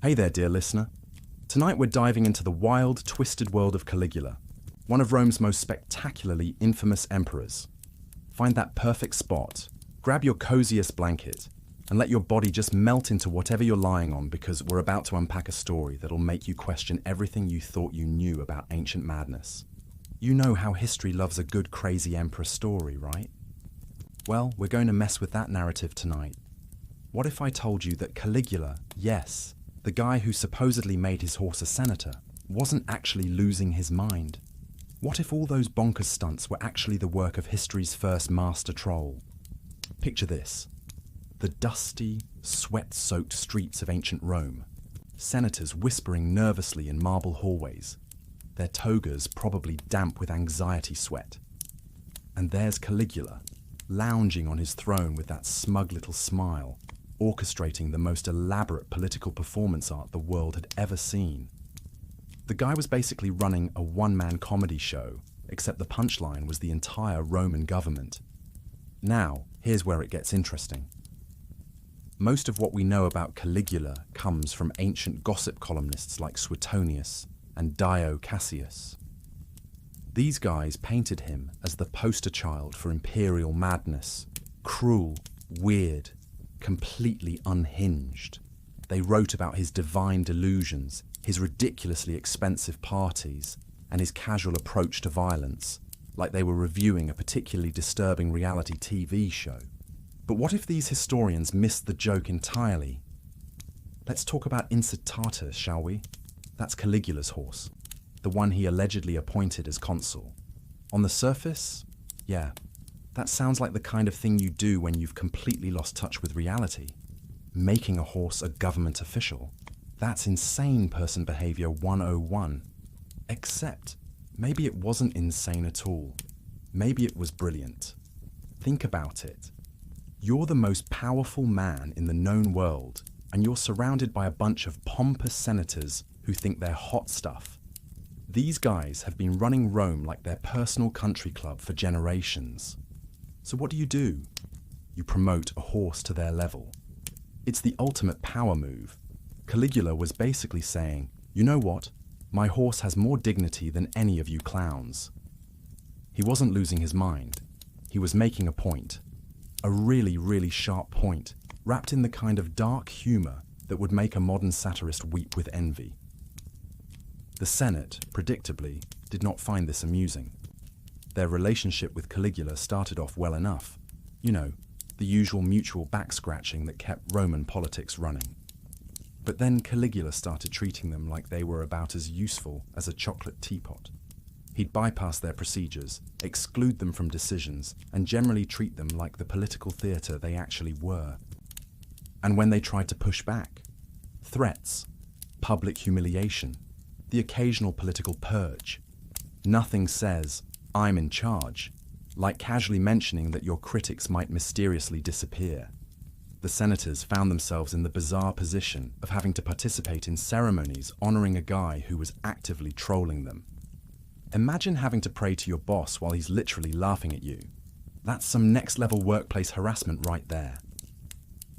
Hey there, dear listener. Tonight we're diving into the wild, twisted world of Caligula, one of Rome's most spectacularly infamous emperors. Find that perfect spot, grab your coziest blanket, and let your body just melt into whatever you're lying on, because we're about to unpack a story that'll make you question everything you thought you knew about ancient madness. You know how history loves a good crazy emperor story, right? Well, we're going to mess with that narrative tonight. What if I told you that Caligula, yes, the guy who supposedly made his horse a senator, wasn't actually losing his mind? What if all those bonkers stunts were actually the work of history's first master troll? Picture this. The dusty, sweat-soaked streets of ancient Rome. Senators whispering nervously in marble hallways, their togas probably damp with anxiety sweat. And there's Caligula, lounging on his throne with that smug little smile, orchestrating the most elaborate political performance art the world had ever seen. The guy was basically running a one-man comedy show, except the punchline was the entire Roman government. Now, here's where it gets interesting. Most of what we know about Caligula comes from ancient gossip columnists like Suetonius and Dio Cassius. These guys painted him as the poster child for imperial madness, cruel, weird, completely unhinged. They wrote about his divine delusions, his ridiculously expensive parties, and his casual approach to violence, like they were reviewing a particularly disturbing reality TV show. But what if these historians missed the joke entirely? Let's talk about Incitatus, shall we? That's Caligula's horse, the one he allegedly appointed as consul. On the surface, yeah, that sounds like the kind of thing you do when you've completely lost touch with reality. Making a horse a government official. That's insane person behavior 101. Except, maybe it wasn't insane at all. Maybe it was brilliant. Think about it. You're the most powerful man in the known world, and you're surrounded by a bunch of pompous senators who think they're hot stuff. These guys have been running Rome like their personal country club for generations. So what do? You promote a horse to their level. It's the ultimate power move. Caligula was basically saying, you know what? My horse has more dignity than any of you clowns. He wasn't losing his mind. He was making a point. A really, really sharp point, wrapped in the kind of dark humor that would make a modern satirist weep with envy. The Senate, predictably, did not find this amusing. Their relationship with Caligula started off well enough. You know, the usual mutual back-scratching that kept Roman politics running. But then Caligula started treating them like they were about as useful as a chocolate teapot. He'd bypass their procedures, exclude them from decisions, and generally treat them like the political theatre they actually were. And when they tried to push back, threats, public humiliation, the occasional political purge. Nothing says, I'm in charge, like casually mentioning that your critics might mysteriously disappear. The senators found themselves in the bizarre position of having to participate in ceremonies honoring a guy who was actively trolling them. Imagine having to pray to your boss while he's literally laughing at you. That's some next-level workplace harassment right there.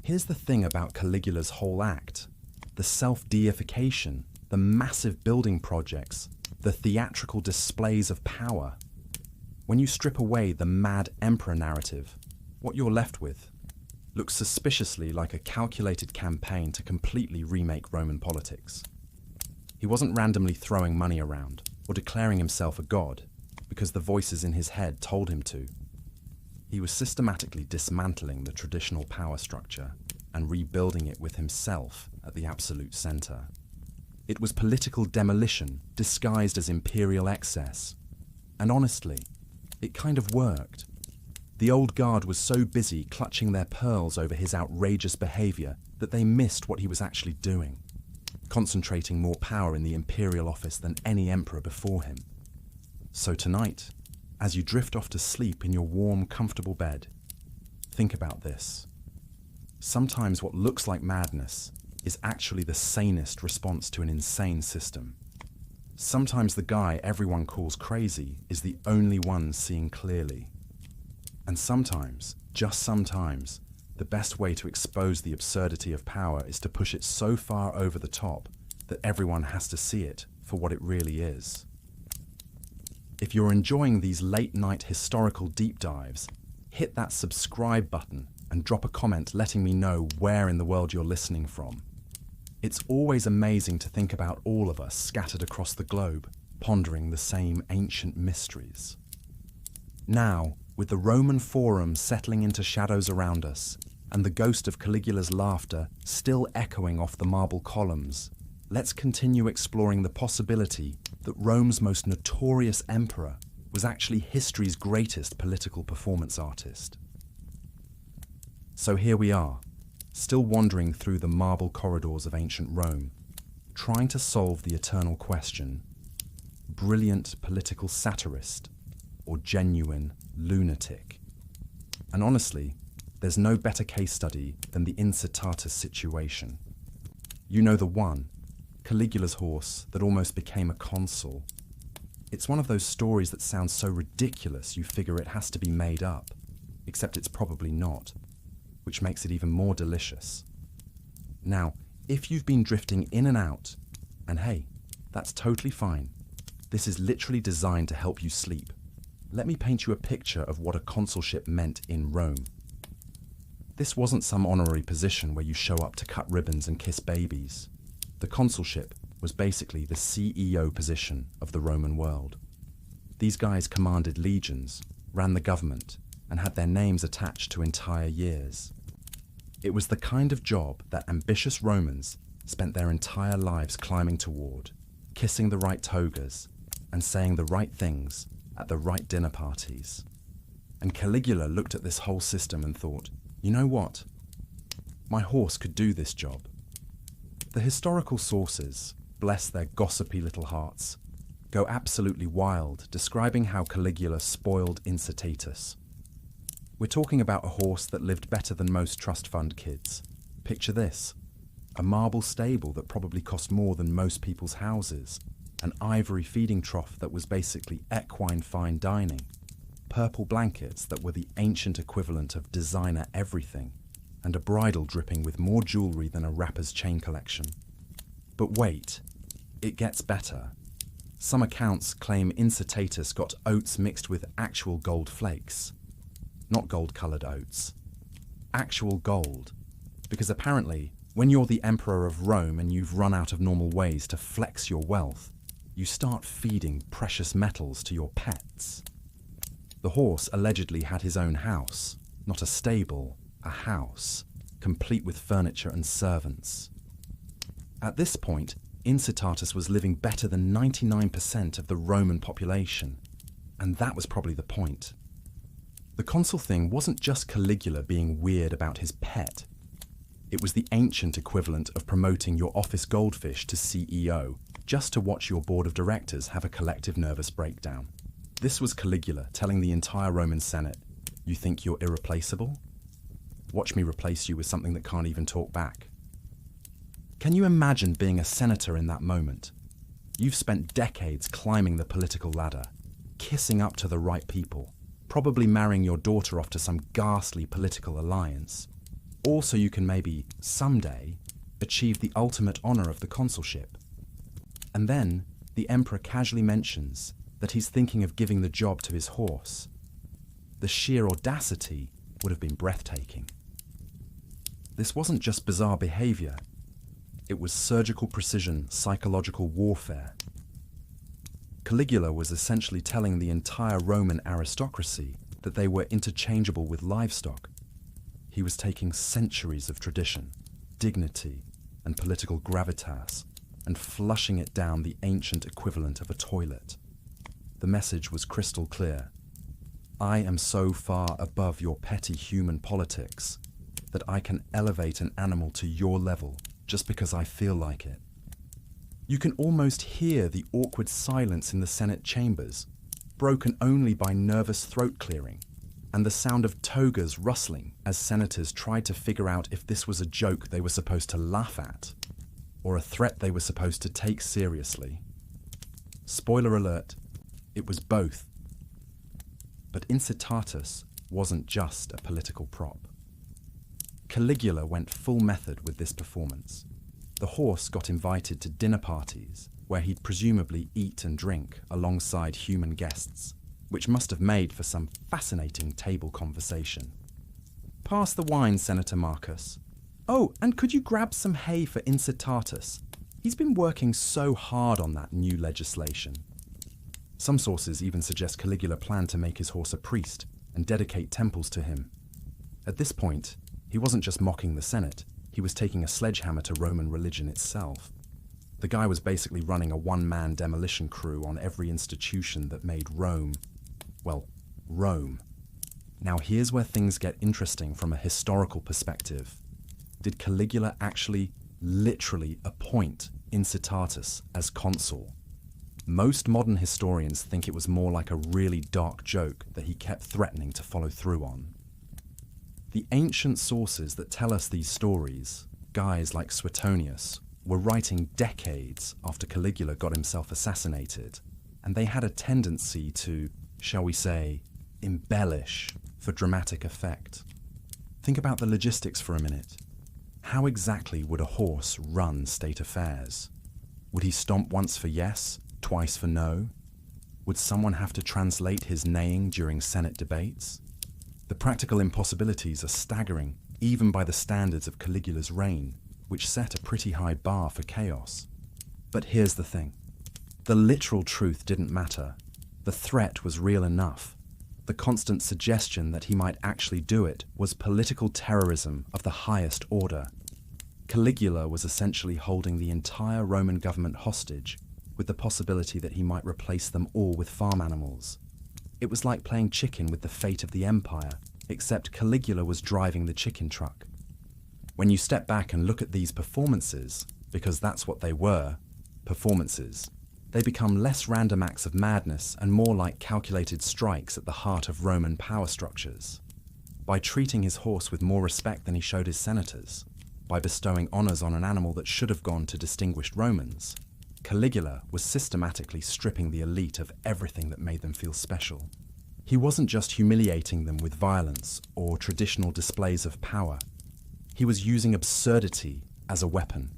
Here's the thing about Caligula's whole act. The self-deification, the massive building projects, the theatrical displays of power. When you strip away the mad emperor narrative, what you're left with looks suspiciously like a calculated campaign to completely remake Roman politics. He wasn't randomly throwing money around or declaring himself a god because the voices in his head told him to. He was systematically dismantling the traditional power structure and rebuilding it with himself at the absolute center. It was political demolition disguised as imperial excess. And honestly, it kind of worked. The old guard was so busy clutching their pearls over his outrageous behavior that they missed what he was actually doing, concentrating more power in the imperial office than any emperor before him. So tonight, as you drift off to sleep in your warm, comfortable bed, think about this. Sometimes what looks like madness is actually the sanest response to an insane system. Sometimes the guy everyone calls crazy is the only one seeing clearly. And sometimes, just sometimes, the best way to expose the absurdity of power is to push it so far over the top that everyone has to see it for what it really is. If you're enjoying these late-night historical deep dives, hit that subscribe button and drop a comment letting me know where in the world you're listening from. It's always amazing to think about all of us scattered across the globe, pondering the same ancient mysteries. Now, with the Roman Forum settling into shadows around us, and the ghost of Caligula's laughter still echoing off the marble columns, let's continue exploring the possibility that Rome's most notorious emperor was actually history's greatest political performance artist. So here we are, still wandering through the marble corridors of ancient Rome, trying to solve the eternal question: brilliant political satirist or genuine lunatic? And honestly, there's no better case study than the Incitatus situation. You know the one, Caligula's horse that almost became a consul. It's one of those stories that sounds so ridiculous you figure it has to be made up, except it's probably not, which makes it even more delicious. Now, if you've been drifting in and out, and hey, that's totally fine, this is literally designed to help you sleep. Let me paint you a picture of what a consulship meant in Rome. This wasn't some honorary position where you show up to cut ribbons and kiss babies. The consulship was basically the CEO position of the Roman world. These guys commanded legions, ran the government, and had their names attached to entire years. It was the kind of job that ambitious Romans spent their entire lives climbing toward, kissing the right togas, and saying the right things at the right dinner parties. And Caligula looked at this whole system and thought, you know what? My horse could do this job. The historical sources, bless their gossipy little hearts, go absolutely wild describing how Caligula spoiled Incitatus. We're talking about a horse that lived better than most trust fund kids. Picture this: a marble stable that probably cost more than most people's houses, an ivory feeding trough that was basically equine fine dining, purple blankets that were the ancient equivalent of designer everything, and a bridle dripping with more jewelry than a rapper's chain collection. But wait, it gets better. Some accounts claim Incitatus got oats mixed with actual gold flakes. Not gold-coloured oats. Actual gold. Because apparently, when you're the emperor of Rome and you've run out of normal ways to flex your wealth, you start feeding precious metals to your pets. The horse allegedly had his own house, not a stable, a house, complete with furniture and servants. At this point, Incitatus was living better than 99% of the Roman population, and that was probably the point. The consul thing wasn't just Caligula being weird about his pet. It was the ancient equivalent of promoting your office goldfish to CEO, just to watch your board of directors have a collective nervous breakdown. This was Caligula telling the entire Roman Senate, "You think you're irreplaceable? Watch me replace you with something that can't even talk back." Can you imagine being a senator in that moment? You've spent decades climbing the political ladder, kissing up to the right people, probably marrying your daughter off to some ghastly political alliance. Also, you can maybe, someday, achieve the ultimate honor of the consulship. And then, the emperor casually mentions that he's thinking of giving the job to his horse. The sheer audacity would have been breathtaking. This wasn't just bizarre behavior. It was surgical precision, psychological warfare. Caligula was essentially telling the entire Roman aristocracy that they were interchangeable with livestock. He was taking centuries of tradition, dignity, and political gravitas, and flushing it down the ancient equivalent of a toilet. The message was crystal clear. I am so far above your petty human politics that I can elevate an animal to your level just because I feel like it. You can almost hear the awkward silence in the Senate chambers, broken only by nervous throat clearing, and the sound of togas rustling as senators tried to figure out if this was a joke they were supposed to laugh at, or a threat they were supposed to take seriously. Spoiler alert, it was both. But Incitatus wasn't just a political prop. Caligula went full method with this performance. The horse got invited to dinner parties where he'd presumably eat and drink alongside human guests, which must have made for some fascinating table conversation. "Pass the wine, Senator Marcus. Oh, and could you grab some hay for Incitatus? He's been working so hard on that new legislation." Some sources even suggest Caligula planned to make his horse a priest and dedicate temples to him. At this point, he wasn't just mocking the Senate, he was taking a sledgehammer to Roman religion itself. The guy was basically running a one-man demolition crew on every institution that made Rome, well, Rome. Now here's where things get interesting from a historical perspective. Did Caligula actually, literally appoint Incitatus as consul? Most modern historians think it was more like a really dark joke that he kept threatening to follow through on. The ancient sources that tell us these stories, guys like Suetonius, were writing decades after Caligula got himself assassinated, and they had a tendency to, shall we say, embellish for dramatic effect. Think about the logistics for a minute. How exactly would a horse run state affairs? Would he stomp once for yes, twice for no? Would someone have to translate his neighing during Senate debates? The practical impossibilities are staggering, even by the standards of Caligula's reign, which set a pretty high bar for chaos. But here's the thing. The literal truth didn't matter. The threat was real enough. The constant suggestion that he might actually do it was political terrorism of the highest order. Caligula was essentially holding the entire Roman government hostage, with the possibility that he might replace them all with farm animals. It was like playing chicken with the fate of the empire, except Caligula was driving the chicken truck. When you step back and look at these performances, because that's what they were, performances, they become less random acts of madness and more like calculated strikes at the heart of Roman power structures. By treating his horse with more respect than he showed his senators, by bestowing honors on an animal that should have gone to distinguished Romans, Caligula was systematically stripping the elite of everything that made them feel special. He wasn't just humiliating them with violence or traditional displays of power. He was using absurdity as a weapon.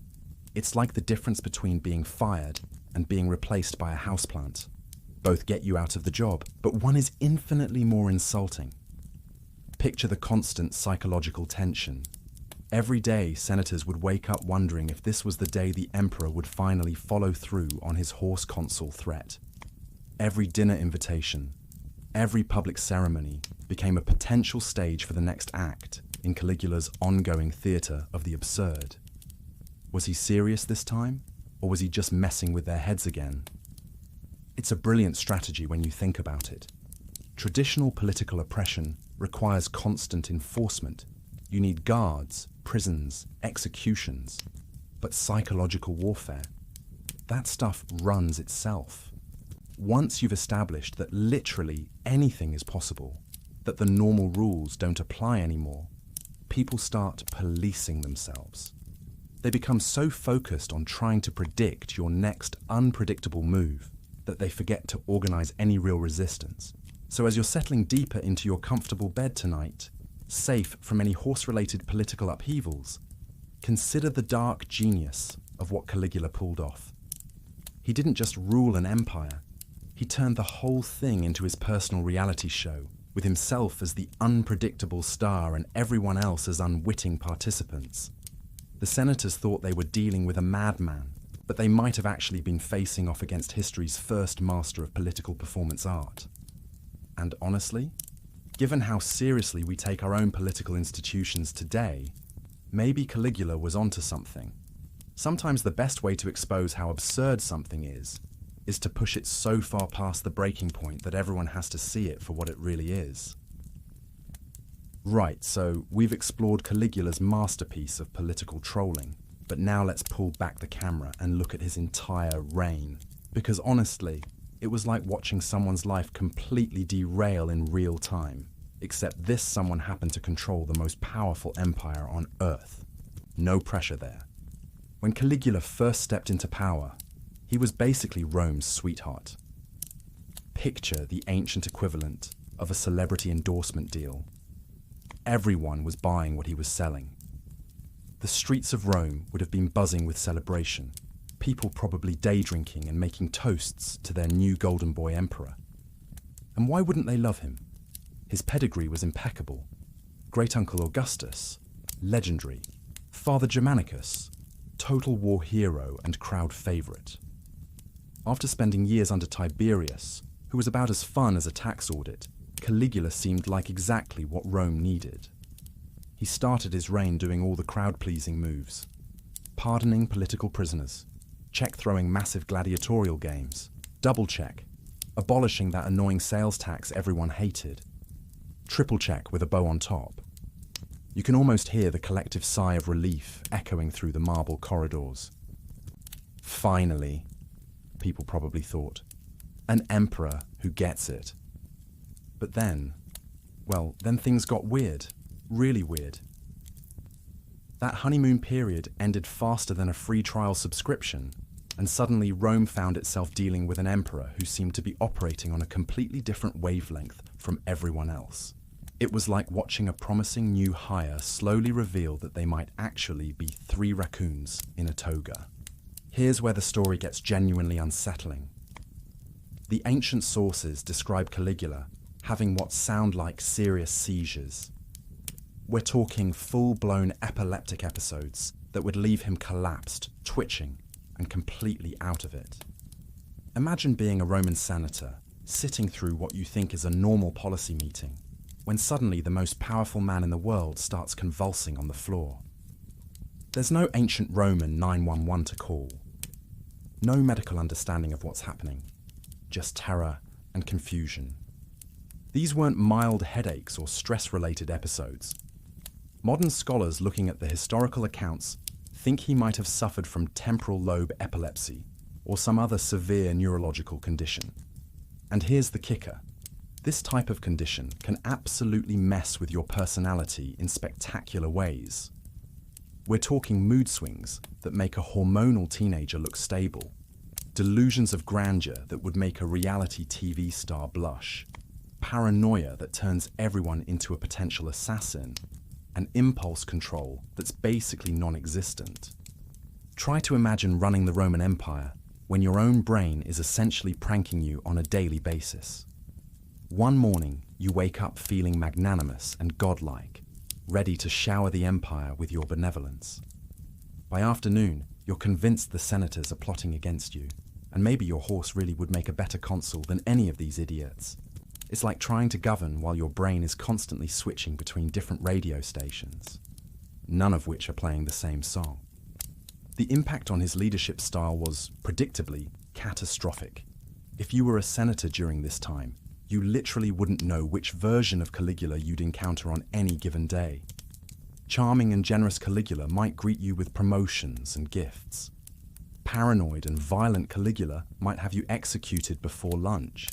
It's like the difference between being fired and being replaced by a houseplant. Both get you out of the job, but one is infinitely more insulting. Picture the constant psychological tension. Every day, senators would wake up wondering if this was the day the emperor would finally follow through on his horse consul threat. Every dinner invitation, every public ceremony became a potential stage for the next act in Caligula's ongoing theatre of the absurd. Was he serious this time, or was he just messing with their heads again? It's a brilliant strategy when you think about it. Traditional political oppression requires constant enforcement. You need guards, prisons, executions. But psychological warfare, that stuff runs itself. Once you've established that literally anything is possible, that the normal rules don't apply anymore, people start policing themselves. They become so focused on trying to predict your next unpredictable move that they forget to organize any real resistance. So as you're settling deeper into your comfortable bed tonight, safe from any horse-related political upheavals, consider the dark genius of what Caligula pulled off. He didn't just rule an empire, he turned the whole thing into his personal reality show, with himself as the unpredictable star and everyone else as unwitting participants. The senators thought they were dealing with a madman, but they might have actually been facing off against history's first master of political performance art. And honestly, given how seriously we take our own political institutions today, maybe Caligula was onto something. Sometimes the best way to expose how absurd something is to push it so far past the breaking point that everyone has to see it for what it really is. Right, so we've explored Caligula's masterpiece of political trolling, but now let's pull back the camera and look at his entire reign. Because honestly, it was like watching someone's life completely derail in real time, except this someone happened to control the most powerful empire on Earth. No pressure there. When Caligula first stepped into power, he was basically Rome's sweetheart. Picture the ancient equivalent of a celebrity endorsement deal. Everyone was buying what he was selling, the streets of Rome would have been buzzing with celebration, people probably day drinking and making toasts to their new golden boy emperor. And why wouldn't they love him? His pedigree was impeccable. Great-uncle Augustus, legendary. Father Germanicus, total war hero and crowd favourite. After spending years under Tiberius, who was about as fun as a tax audit, Caligula seemed like exactly what Rome needed. He started his reign doing all the crowd-pleasing moves. Pardoning political prisoners, check-throwing massive gladiatorial games, double-check, abolishing that annoying sales tax everyone hated, triple-check with a bow on top. You can almost hear the collective sigh of relief echoing through the marble corridors. Finally, people probably thought, an emperor who gets it. But then things got weird, really weird. That honeymoon period ended faster than a free trial subscription, and suddenly Rome found itself dealing with an emperor who seemed to be operating on a completely different wavelength from everyone else. It was like watching a promising new hire slowly reveal that they might actually be 3 raccoons in a toga. Here's where the story gets genuinely unsettling. The ancient sources describe Caligula having what sound like serious seizures. We're talking full-blown epileptic episodes that would leave him collapsed, twitching, and completely out of it. Imagine being a Roman senator, sitting through what you think is a normal policy meeting, when suddenly the most powerful man in the world starts convulsing on the floor. There's no ancient Roman 911 to call. No medical understanding of what's happening. Just terror and confusion. These weren't mild headaches or stress-related episodes. Modern scholars looking at the historical accounts think he might have suffered from temporal lobe epilepsy or some other severe neurological condition. And here's the kicker. This type of condition can absolutely mess with your personality in spectacular ways. We're talking mood swings that make a hormonal teenager look stable, delusions of grandeur that would make a reality TV star blush, paranoia that turns everyone into a potential assassin, and impulse control that's basically non-existent. Try to imagine running the Roman Empire when your own brain is essentially pranking you on a daily basis. One morning, you wake up feeling magnanimous and godlike, ready to shower the empire with your benevolence. By afternoon, you're convinced the senators are plotting against you, and maybe your horse really would make a better consul than any of these idiots. It's like trying to govern while your brain is constantly switching between different radio stations, none of which are playing the same song. The impact on his leadership style was, predictably, catastrophic. If you were a senator during this time, you literally wouldn't know which version of Caligula you'd encounter on any given day. Charming and generous Caligula might greet you with promotions and gifts. Paranoid and violent Caligula might have you executed before lunch.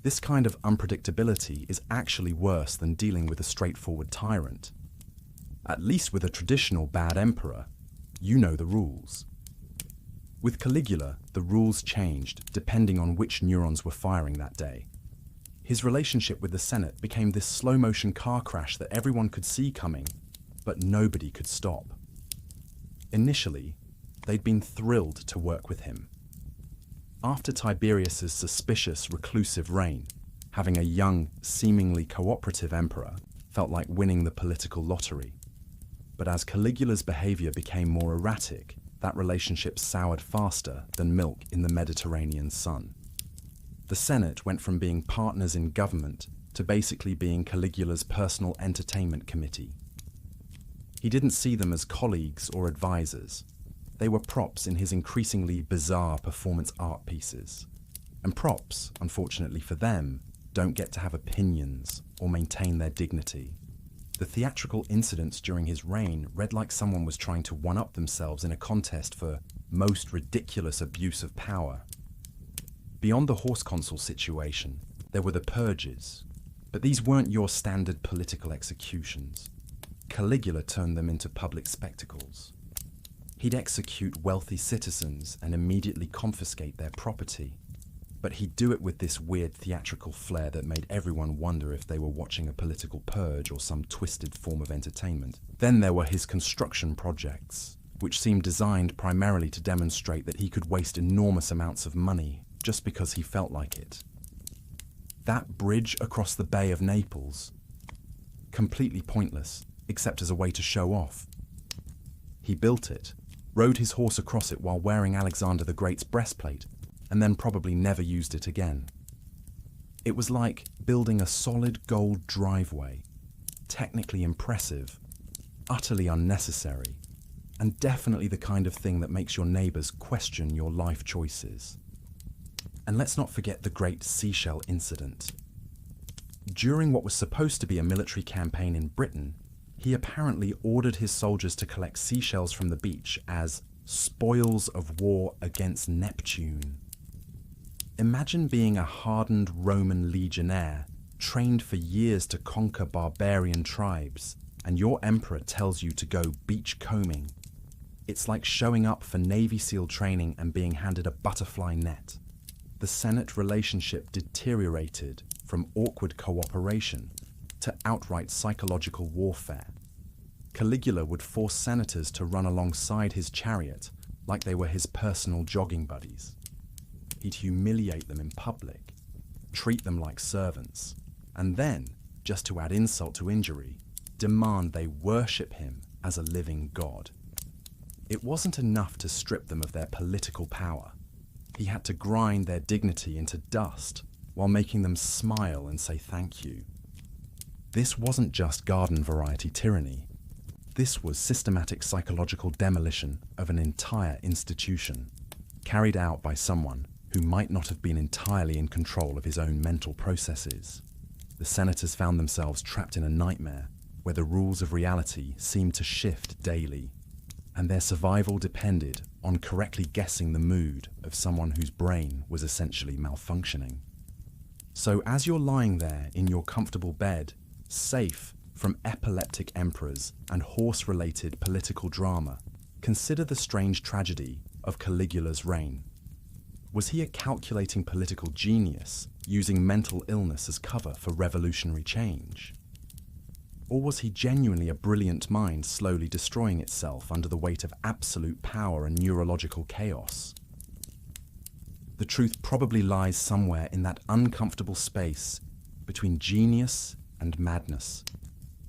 This kind of unpredictability is actually worse than dealing with a straightforward tyrant. At least with a traditional bad emperor, you know the rules. With Caligula, the rules changed depending on which neurons were firing that day. His relationship with the Senate became this slow-motion car crash that everyone could see coming, but nobody could stop. Initially, they'd been thrilled to work with him. After Tiberius's suspicious, reclusive reign, having a young, seemingly cooperative emperor felt like winning the political lottery. But as Caligula's behavior became more erratic, that relationship soured faster than milk in the Mediterranean sun. The Senate went from being partners in government to basically being Caligula's personal entertainment committee. He didn't see them as colleagues or advisors. They were props in his increasingly bizarre performance art pieces. And props, unfortunately for them, don't get to have opinions or maintain their dignity. The theatrical incidents during his reign read like someone was trying to one-up themselves in a contest for most ridiculous abuse of power. Beyond the horse consul situation, there were the purges, but these weren't your standard political executions. Caligula turned them into public spectacles. He'd execute wealthy citizens and immediately confiscate their property. But he'd do it with this weird theatrical flair that made everyone wonder if they were watching a political purge or some twisted form of entertainment. Then there were his construction projects, which seemed designed primarily to demonstrate that he could waste enormous amounts of money just because he felt like it. That bridge across the Bay of Naples, completely pointless, except as a way to show off. He built it, rode his horse across it while wearing Alexander the Great's breastplate, and then probably never used it again. It was like building a solid gold driveway, technically impressive, utterly unnecessary, and definitely the kind of thing that makes your neighbors question your life choices. And let's not forget the Great Seashell Incident. During what was supposed to be a military campaign in Britain, he apparently ordered his soldiers to collect seashells from the beach as spoils of war against Neptune. Imagine being a hardened Roman legionnaire, trained for years to conquer barbarian tribes, and your emperor tells you to go beachcombing. It's like showing up for Navy SEAL training and being handed a butterfly net. The Senate relationship deteriorated from awkward cooperation to outright psychological warfare. Caligula would force senators to run alongside his chariot like they were his personal jogging buddies. He'd humiliate them in public, treat them like servants, and then, just to add insult to injury, demand they worship him as a living god. It wasn't enough to strip them of their political power. He had to grind their dignity into dust while making them smile and say thank you. This wasn't just garden variety tyranny. This was systematic psychological demolition of an entire institution, carried out by someone who might not have been entirely in control of his own mental processes. The senators found themselves trapped in a nightmare where the rules of reality seemed to shift daily, and their survival depended on correctly guessing the mood of someone whose brain was essentially malfunctioning. So as you're lying there in your comfortable bed, safe from epileptic emperors and horse-related political drama, consider the strange tragedy of Caligula's reign. Was he a calculating political genius, using mental illness as cover for revolutionary change? Or was he genuinely a brilliant mind slowly destroying itself under the weight of absolute power and neurological chaos? The truth probably lies somewhere in that uncomfortable space between genius and madness,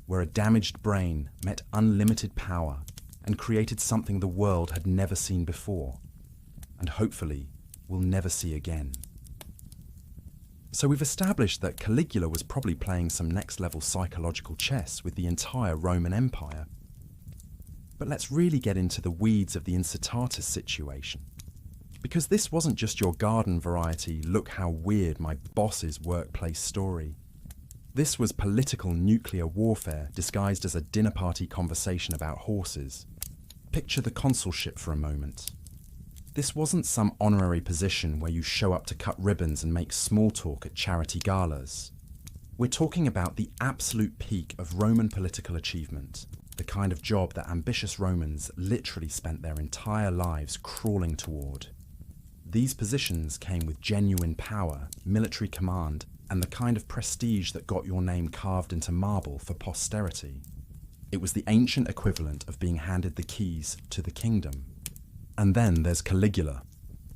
where a damaged brain met unlimited power and created something the world had never seen before, and hopefully will never see again. So we've established that Caligula was probably playing some next-level psychological chess with the entire Roman Empire. But let's really get into the weeds of the Incitatus situation. Because this wasn't just your garden variety, look how weird my boss's workplace story. This was political nuclear warfare disguised as a dinner party conversation about horses. Picture the consulship for a moment. This wasn't some honorary position where you show up to cut ribbons and make small talk at charity galas. We're talking about the absolute peak of Roman political achievement, the kind of job that ambitious Romans literally spent their entire lives crawling toward. These positions came with genuine power, military command, and the kind of prestige that got your name carved into marble for posterity. It was the ancient equivalent of being handed the keys to the kingdom. And then there's Caligula,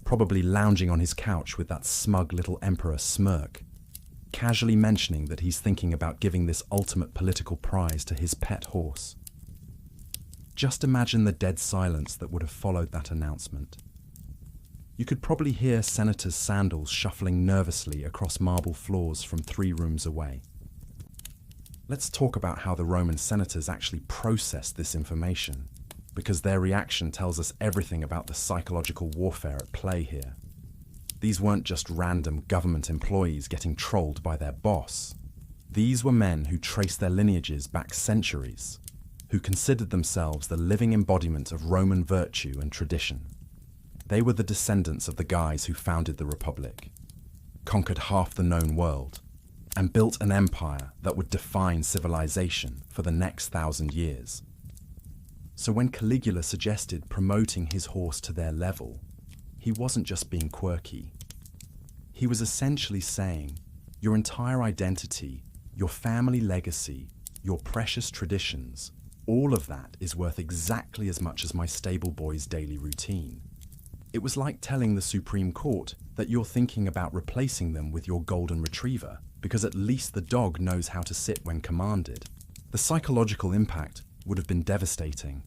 probably lounging on his couch with that smug little emperor smirk, casually mentioning that he's thinking about giving this ultimate political prize to his pet horse. Just imagine the dead silence that would have followed that announcement. You could probably hear senators' sandals shuffling nervously across marble floors from 3 rooms away. Let's talk about how the Roman senators actually processed this information, because their reaction tells us everything about the psychological warfare at play here. These weren't just random government employees getting trolled by their boss. These were men who traced their lineages back centuries, who considered themselves the living embodiment of Roman virtue and tradition. They were the descendants of the guys who founded the Republic, conquered half the known world, and built an empire that would define civilization for the next 1,000 years. So when Caligula suggested promoting his horse to their level, he wasn't just being quirky. He was essentially saying, your entire identity, your family legacy, your precious traditions, all of that is worth exactly as much as my stable boy's daily routine. It was like telling the Supreme Court that you're thinking about replacing them with your golden retriever, because at least the dog knows how to sit when commanded. The psychological impact would have been devastating.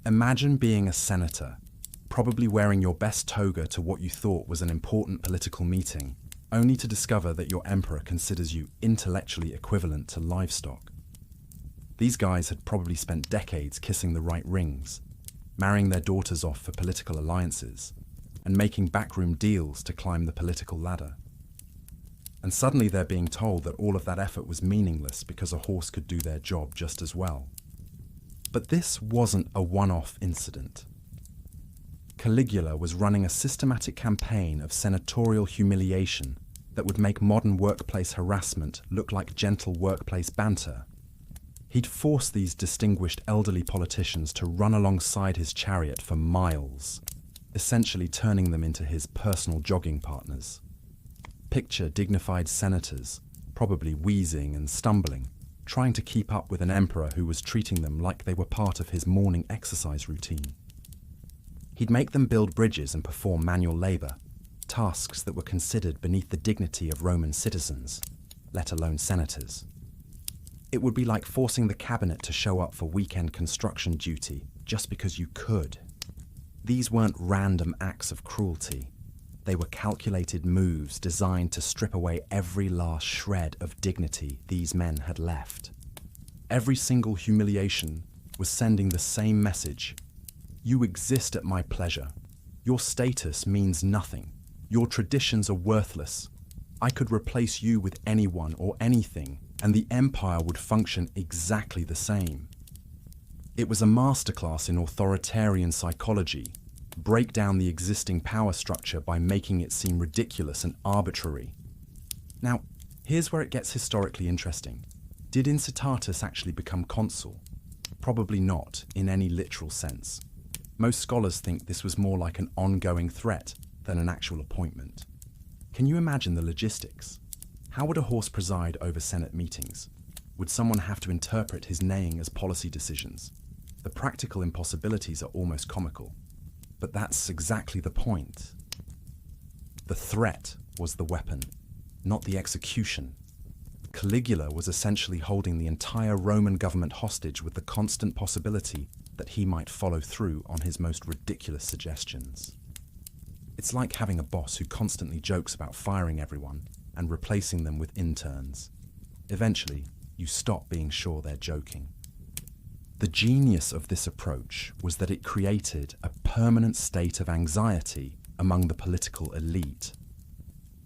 Imagine being a senator, probably wearing your best toga to what you thought was an important political meeting, only to discover that your emperor considers you intellectually equivalent to livestock. These guys had probably spent decades kissing the right rings, marrying their daughters off for political alliances, and making backroom deals to climb the political ladder. And suddenly they're being told that all of that effort was meaningless because a horse could do their job just as well. But this wasn't a one-off incident. Caligula was running a systematic campaign of senatorial humiliation that would make modern workplace harassment look like gentle workplace banter. He'd force these distinguished elderly politicians to run alongside his chariot for miles, essentially turning them into his personal jogging partners. Picture dignified senators, probably wheezing and stumbling, trying to keep up with an emperor who was treating them like they were part of his morning exercise routine. He'd make them build bridges and perform manual labor, tasks that were considered beneath the dignity of Roman citizens, let alone senators. It would be like forcing the cabinet to show up for weekend construction duty just because you could. These weren't random acts of cruelty. They were calculated moves designed to strip away every last shred of dignity these men had left. Every single humiliation was sending the same message. You exist at my pleasure. Your status means nothing. Your traditions are worthless. I could replace you with anyone or anything, and the empire would function exactly the same. It was a masterclass in authoritarian psychology. Break down the existing power structure by making it seem ridiculous and arbitrary. Now, here's where it gets historically interesting. Did Incitatus actually become consul? Probably not, in any literal sense. Most scholars think this was more like an ongoing threat than an actual appointment. Can you imagine the logistics? How would a horse preside over Senate meetings? Would someone have to interpret his neighing as policy decisions? The practical impossibilities are almost comical. But that's exactly the point. The threat was the weapon, not the execution. Caligula was essentially holding the entire Roman government hostage with the constant possibility that he might follow through on his most ridiculous suggestions. It's like having a boss who constantly jokes about firing everyone and replacing them with interns. Eventually, you stop being sure they're joking. The genius of this approach was that it created a permanent state of anxiety among the political elite.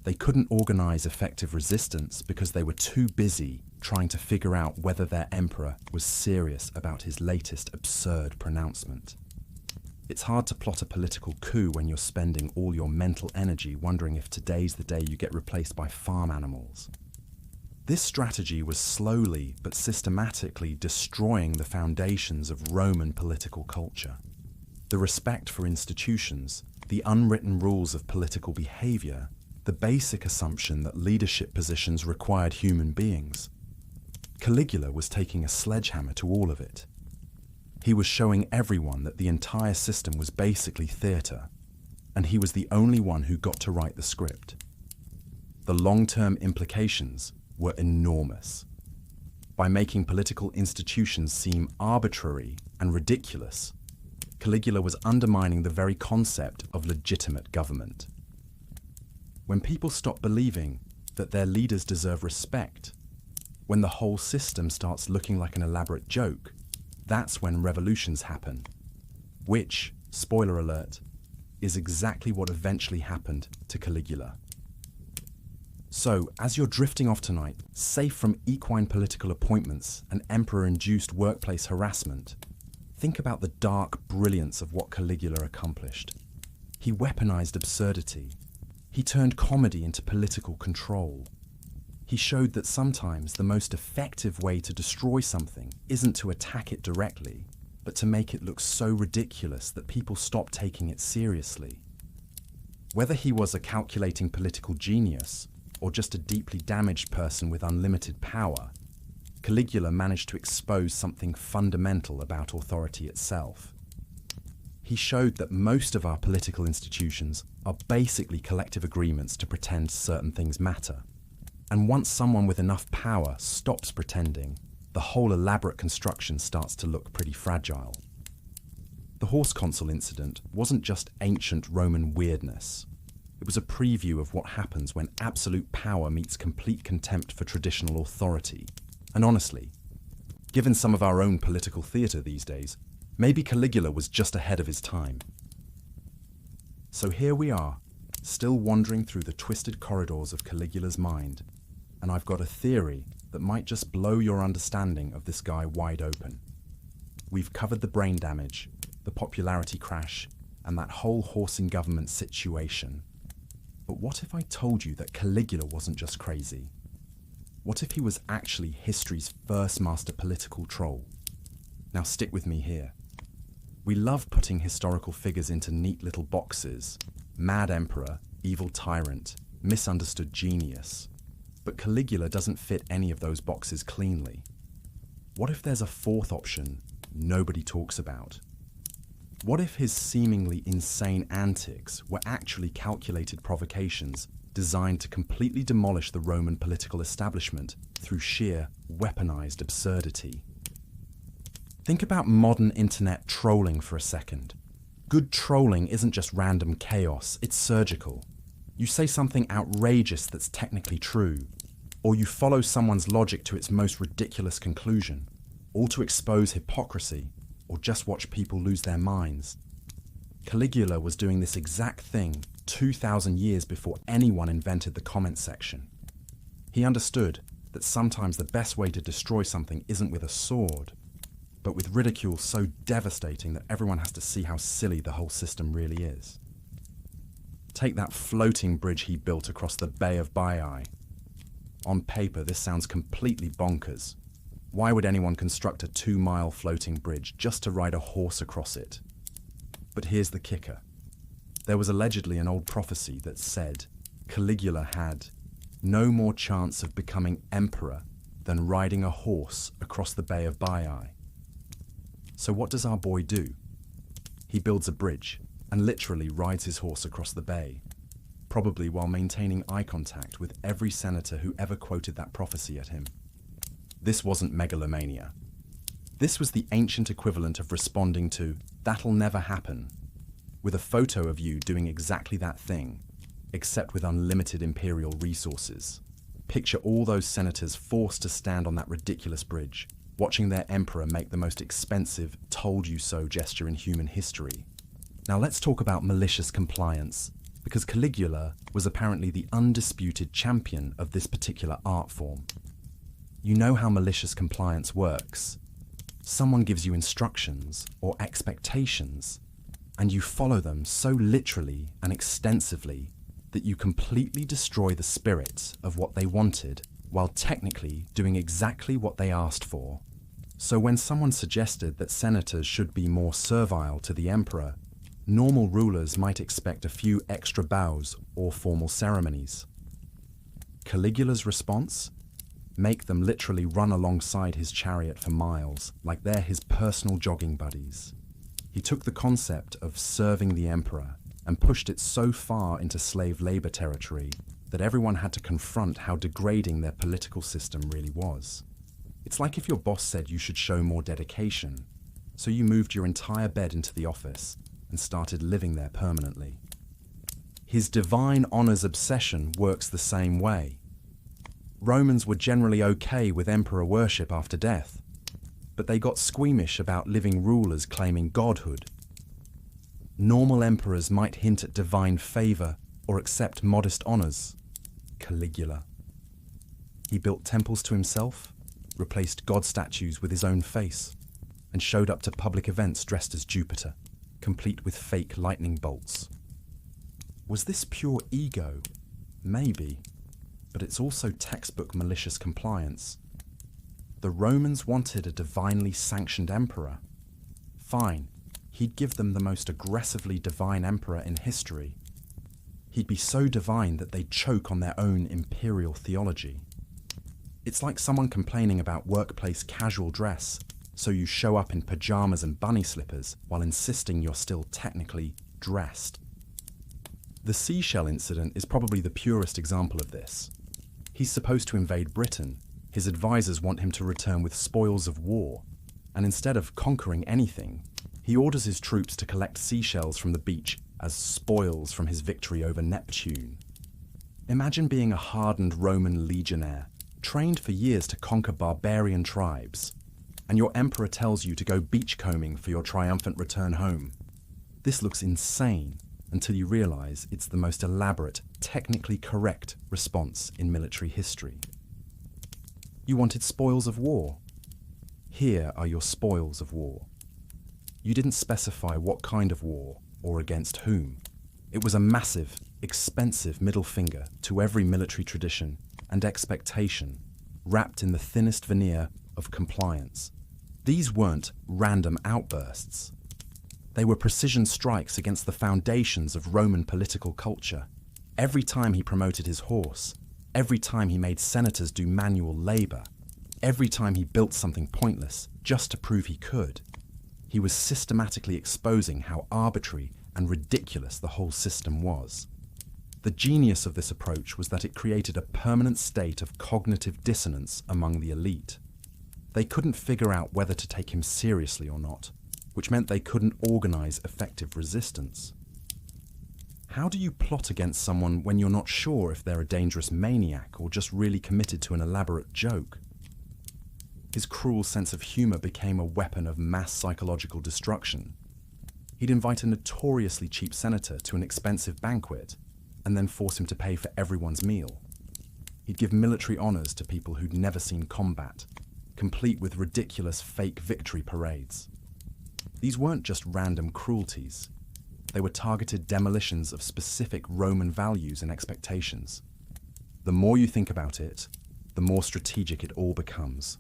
They couldn't organize effective resistance because they were too busy trying to figure out whether their emperor was serious about his latest absurd pronouncement. It's hard to plot a political coup when you're spending all your mental energy wondering if today's the day you get replaced by farm animals. This strategy was slowly but systematically destroying the foundations of Roman political culture. The respect for institutions, the unwritten rules of political behavior, the basic assumption that leadership positions required human beings. Caligula was taking a sledgehammer to all of it. He was showing everyone that the entire system was basically theatre, and he was the only one who got to write the script. The long-term implications were enormous. By making political institutions seem arbitrary and ridiculous, Caligula was undermining the very concept of legitimate government. When people stop believing that their leaders deserve respect, when the whole system starts looking like an elaborate joke, that's when revolutions happen, which, spoiler alert, is exactly what eventually happened to Caligula. So, as you're drifting off tonight, safe from equine political appointments and emperor-induced workplace harassment, think about the dark brilliance of what Caligula accomplished. He weaponized absurdity. He turned comedy into political control. He showed that sometimes the most effective way to destroy something isn't to attack it directly, but to make it look so ridiculous that people stop taking it seriously. Whether he was a calculating political genius or just a deeply damaged person with unlimited power, Caligula managed to expose something fundamental about authority itself. He showed that most of our political institutions are basically collective agreements to pretend certain things matter. And once someone with enough power stops pretending, the whole elaborate construction starts to look pretty fragile. The horse consul incident wasn't just ancient Roman weirdness. It was a preview of what happens when absolute power meets complete contempt for traditional authority. And honestly, given some of our own political theatre these days, maybe Caligula was just ahead of his time. So here we are, still wandering through the twisted corridors of Caligula's mind, and I've got a theory that might just blow your understanding of this guy wide open. We've covered the brain damage, the popularity crash, and that whole horse in government situation. But what if I told you that Caligula wasn't just crazy? What if he was actually history's first master political troll? Now stick with me here. We love putting historical figures into neat little boxes: mad emperor, evil tyrant, misunderstood genius. But Caligula doesn't fit any of those boxes cleanly. What if there's a fourth option nobody talks about? What if his seemingly insane antics were actually calculated provocations designed to completely demolish the Roman political establishment through sheer, weaponized absurdity? Think about modern internet trolling for a second. Good trolling isn't just random chaos, it's surgical. You say something outrageous that's technically true, or you follow someone's logic to its most ridiculous conclusion, all to expose hypocrisy or just watch people lose their minds. Caligula was doing this exact thing 2,000 years before anyone invented the comment section. He understood that sometimes the best way to destroy something isn't with a sword, but with ridicule so devastating that everyone has to see how silly the whole system really is. Take that floating bridge he built across the Bay of Baiae. On paper, this sounds completely bonkers. Why would anyone construct a 2-mile floating bridge just to ride a horse across it? But here's the kicker. There was allegedly an old prophecy that said Caligula had no more chance of becoming emperor than riding a horse across the Bay of Baiae. So what does our boy do? He builds a bridge and literally rides his horse across the bay, probably while maintaining eye contact with every senator who ever quoted that prophecy at him. This wasn't megalomania. This was the ancient equivalent of responding to "that'll never happen," with a photo of you doing exactly that thing, except with unlimited imperial resources. Picture all those senators forced to stand on that ridiculous bridge, watching their emperor make the most expensive told-you-so gesture in human history. Now let's talk about malicious compliance, because Caligula was apparently the undisputed champion of this particular art form. You know how malicious compliance works. Someone gives you instructions or expectations, and you follow them so literally and extensively that you completely destroy the spirit of what they wanted while technically doing exactly what they asked for. So when someone suggested that senators should be more servile to the emperor, normal rulers might expect a few extra bows or formal ceremonies. Caligula's response? Make them literally run alongside his chariot for miles, like they're his personal jogging buddies. He took the concept of serving the emperor and pushed it so far into slave labor territory that everyone had to confront how degrading their political system really was. It's like if your boss said you should show more dedication, so you moved your entire bed into the office and started living there permanently. His divine honors obsession works the same way. Romans were generally okay with emperor worship after death, but they got squeamish about living rulers claiming godhood. Normal emperors might hint at divine favor or accept modest honors. Caligula. He built temples to himself, replaced god statues with his own face, and showed up to public events dressed as Jupiter, complete with fake lightning bolts. Was this pure ego? Maybe. But it's also textbook malicious compliance. The Romans wanted a divinely sanctioned emperor. Fine, he'd give them the most aggressively divine emperor in history. He'd be so divine that they'd choke on their own imperial theology. It's like someone complaining about workplace casual dress, so you show up in pajamas and bunny slippers while insisting you're still technically dressed. The seashell incident is probably the purest example of this. He's supposed to invade Britain. His advisors want him to return with spoils of war, and instead of conquering anything, he orders his troops to collect seashells from the beach as spoils from his victory over Neptune. Imagine being a hardened Roman legionnaire, trained for years to conquer barbarian tribes, and your emperor tells you to go beachcombing for your triumphant return home. This looks insane until you realize it's the most elaborate, technically correct response in military history. You wanted spoils of war. Here are your spoils of war. You didn't specify what kind of war or against whom. It was a massive, expensive middle finger to every military tradition and expectation, wrapped in the thinnest veneer of compliance. These weren't random outbursts. They were precision strikes against the foundations of Roman political culture. Every time he promoted his horse, every time he made senators do manual labor, every time he built something pointless just to prove he could, he was systematically exposing how arbitrary and ridiculous the whole system was. The genius of this approach was that it created a permanent state of cognitive dissonance among the elite. They couldn't figure out whether to take him seriously or not, which meant they couldn't organize effective resistance. How do you plot against someone when you're not sure if they're a dangerous maniac or just really committed to an elaborate joke? His cruel sense of humor became a weapon of mass psychological destruction. He'd invite a notoriously cheap senator to an expensive banquet and then force him to pay for everyone's meal. He'd give military honors to people who'd never seen combat, complete with ridiculous fake victory parades. These weren't just random cruelties. They were targeted demolitions of specific Roman values and expectations. The more you think about it, the more strategic it all becomes.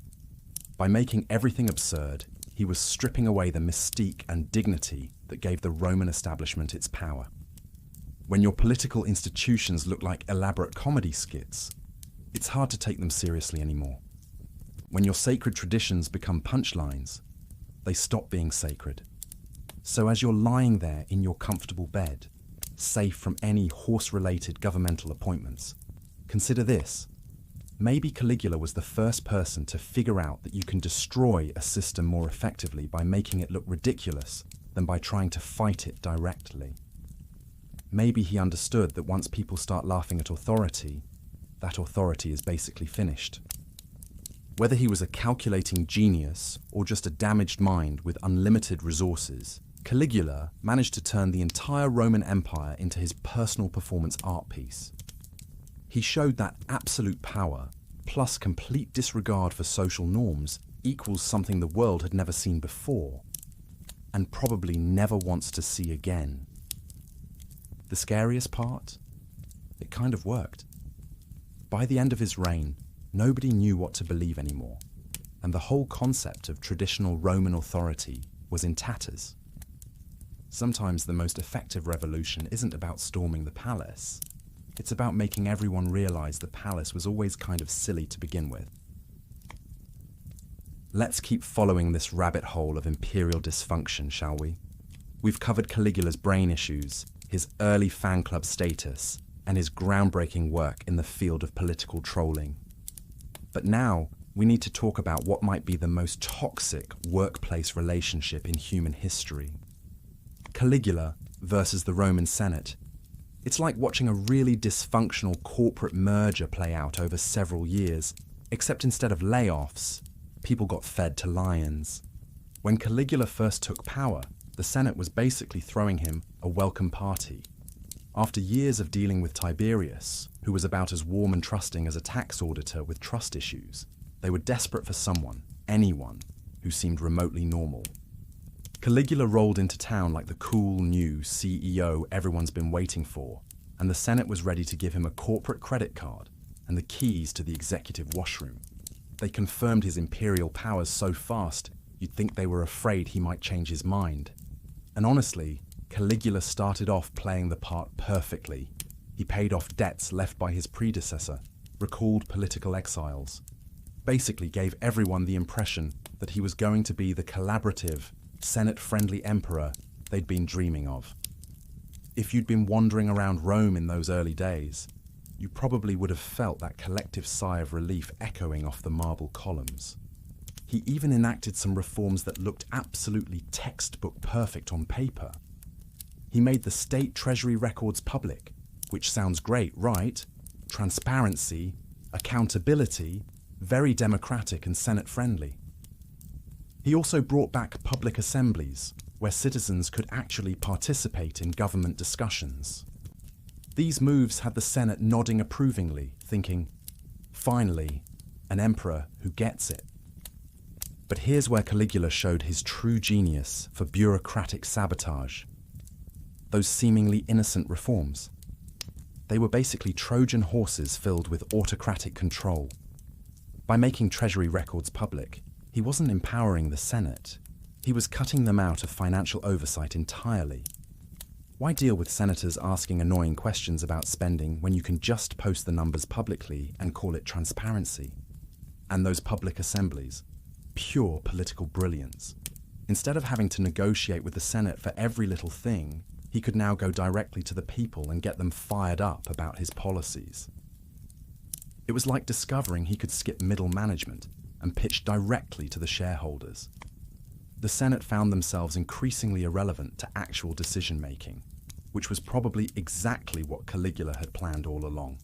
By making everything absurd, he was stripping away the mystique and dignity that gave the Roman establishment its power. When your political institutions look like elaborate comedy skits, it's hard to take them seriously anymore. When your sacred traditions become punchlines, they stop being sacred. So as you're lying there in your comfortable bed, safe from any horse-related governmental appointments, consider this. Maybe Caligula was the first person to figure out that you can destroy a system more effectively by making it look ridiculous than by trying to fight it directly. Maybe he understood that once people start laughing at authority, that authority is basically finished. Whether he was a calculating genius or just a damaged mind with unlimited resources, Caligula managed to turn the entire Roman Empire into his personal performance art piece. He showed that absolute power, plus complete disregard for social norms, equals something the world had never seen before, and probably never wants to see again. The scariest part? It kind of worked. By the end of his reign, nobody knew what to believe anymore, and the whole concept of traditional Roman authority was in tatters. Sometimes the most effective revolution isn't about storming the palace. It's about making everyone realize the palace was always kind of silly to begin with. Let's keep following this rabbit hole of imperial dysfunction, shall we? We've covered Caligula's brain issues, his early fan club status, and his groundbreaking work in the field of political trolling. But now, we need to talk about what might be the most toxic workplace relationship in human history. Caligula versus the Roman Senate. It's like watching a really dysfunctional corporate merger play out over several years, except instead of layoffs, people got fed to lions. When Caligula first took power, the Senate was basically throwing him a welcome party. After years of dealing with Tiberius, who was about as warm and trusting as a tax auditor with trust issues, they were desperate for someone, anyone, who seemed remotely normal. Caligula rolled into town like the cool new CEO everyone's been waiting for, and the Senate was ready to give him a corporate credit card and the keys to the executive washroom. They confirmed his imperial powers so fast, you'd think they were afraid he might change his mind. And honestly, Caligula started off playing the part perfectly. He paid off debts left by his predecessor, recalled political exiles, basically gave everyone the impression that he was going to be the collaborative, Senate-friendly emperor they'd been dreaming of. If you'd been wandering around Rome in those early days, you probably would have felt that collective sigh of relief echoing off the marble columns. He even enacted some reforms that looked absolutely textbook perfect on paper. He made the state treasury records public, which sounds great, right? Transparency, accountability, very democratic and Senate-friendly. He also brought back public assemblies, where citizens could actually participate in government discussions. These moves had the Senate nodding approvingly, thinking, finally, an emperor who gets it. But here's where Caligula showed his true genius for bureaucratic sabotage. Those seemingly innocent reforms. They were basically Trojan horses filled with autocratic control. By making treasury records public, he wasn't empowering the Senate. He was cutting them out of financial oversight entirely. Why deal with senators asking annoying questions about spending when you can just post the numbers publicly and call it transparency? And those public assemblies, pure political brilliance. Instead of having to negotiate with the Senate for every little thing, he could now go directly to the people and get them fired up about his policies. It was like discovering he could skip middle management and pitch directly to the shareholders. The Senate found themselves increasingly irrelevant to actual decision-making, which was probably exactly what Caligula had planned all along.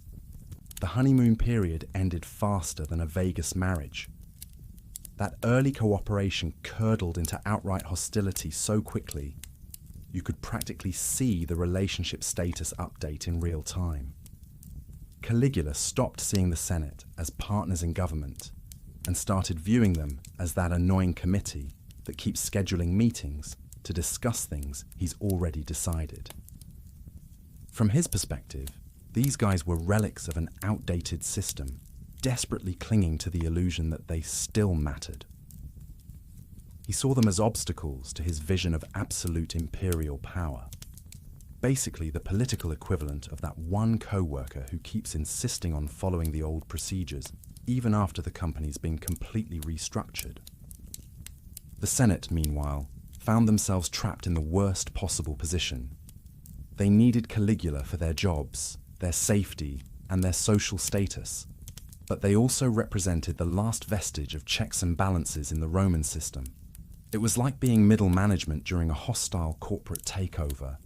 The honeymoon period ended faster than a Vegas marriage. That early cooperation curdled into outright hostility so quickly, you could practically see the relationship status update in real time. Caligula stopped seeing the Senate as partners in government and started viewing them as that annoying committee that keeps scheduling meetings to discuss things he's already decided. From his perspective, these guys were relics of an outdated system, desperately clinging to the illusion that they still mattered. He saw them as obstacles to his vision of absolute imperial power. Basically the political equivalent of that one co-worker who keeps insisting on following the old procedures, even after the company's been completely restructured. The Senate, meanwhile, found themselves trapped in the worst possible position. They needed Caligula for their jobs, their safety, and their social status, but they also represented the last vestige of checks and balances in the Roman system. It was like being middle management during a hostile corporate takeover.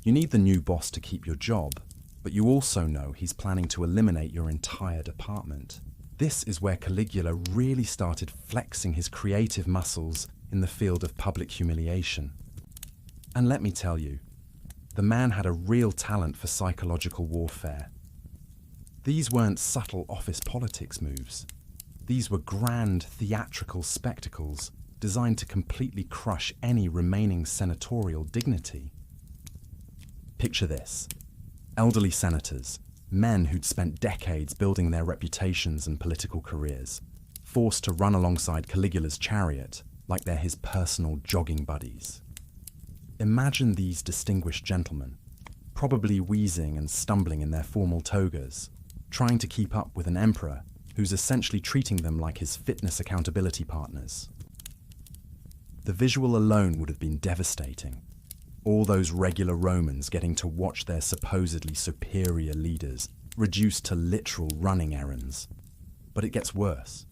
You need the new boss to keep your job, but you also know he's planning to eliminate your entire department. This is where Caligula really started flexing his creative muscles in the field of public humiliation. And let me tell you, the man had a real talent for psychological warfare. These weren't subtle office politics moves. These were grand theatrical spectacles designed to completely crush any remaining senatorial dignity. Picture this: elderly senators, men who'd spent decades building their reputations and political careers, forced to run alongside Caligula's chariot like they're his personal jogging buddies. Imagine these distinguished gentlemen, probably wheezing and stumbling in their formal togas, trying to keep up with an emperor who's essentially treating them like his fitness accountability partners. The visual alone would have been devastating. All those regular Romans getting to watch their supposedly superior leaders reduced to literal running errands. But it gets worse.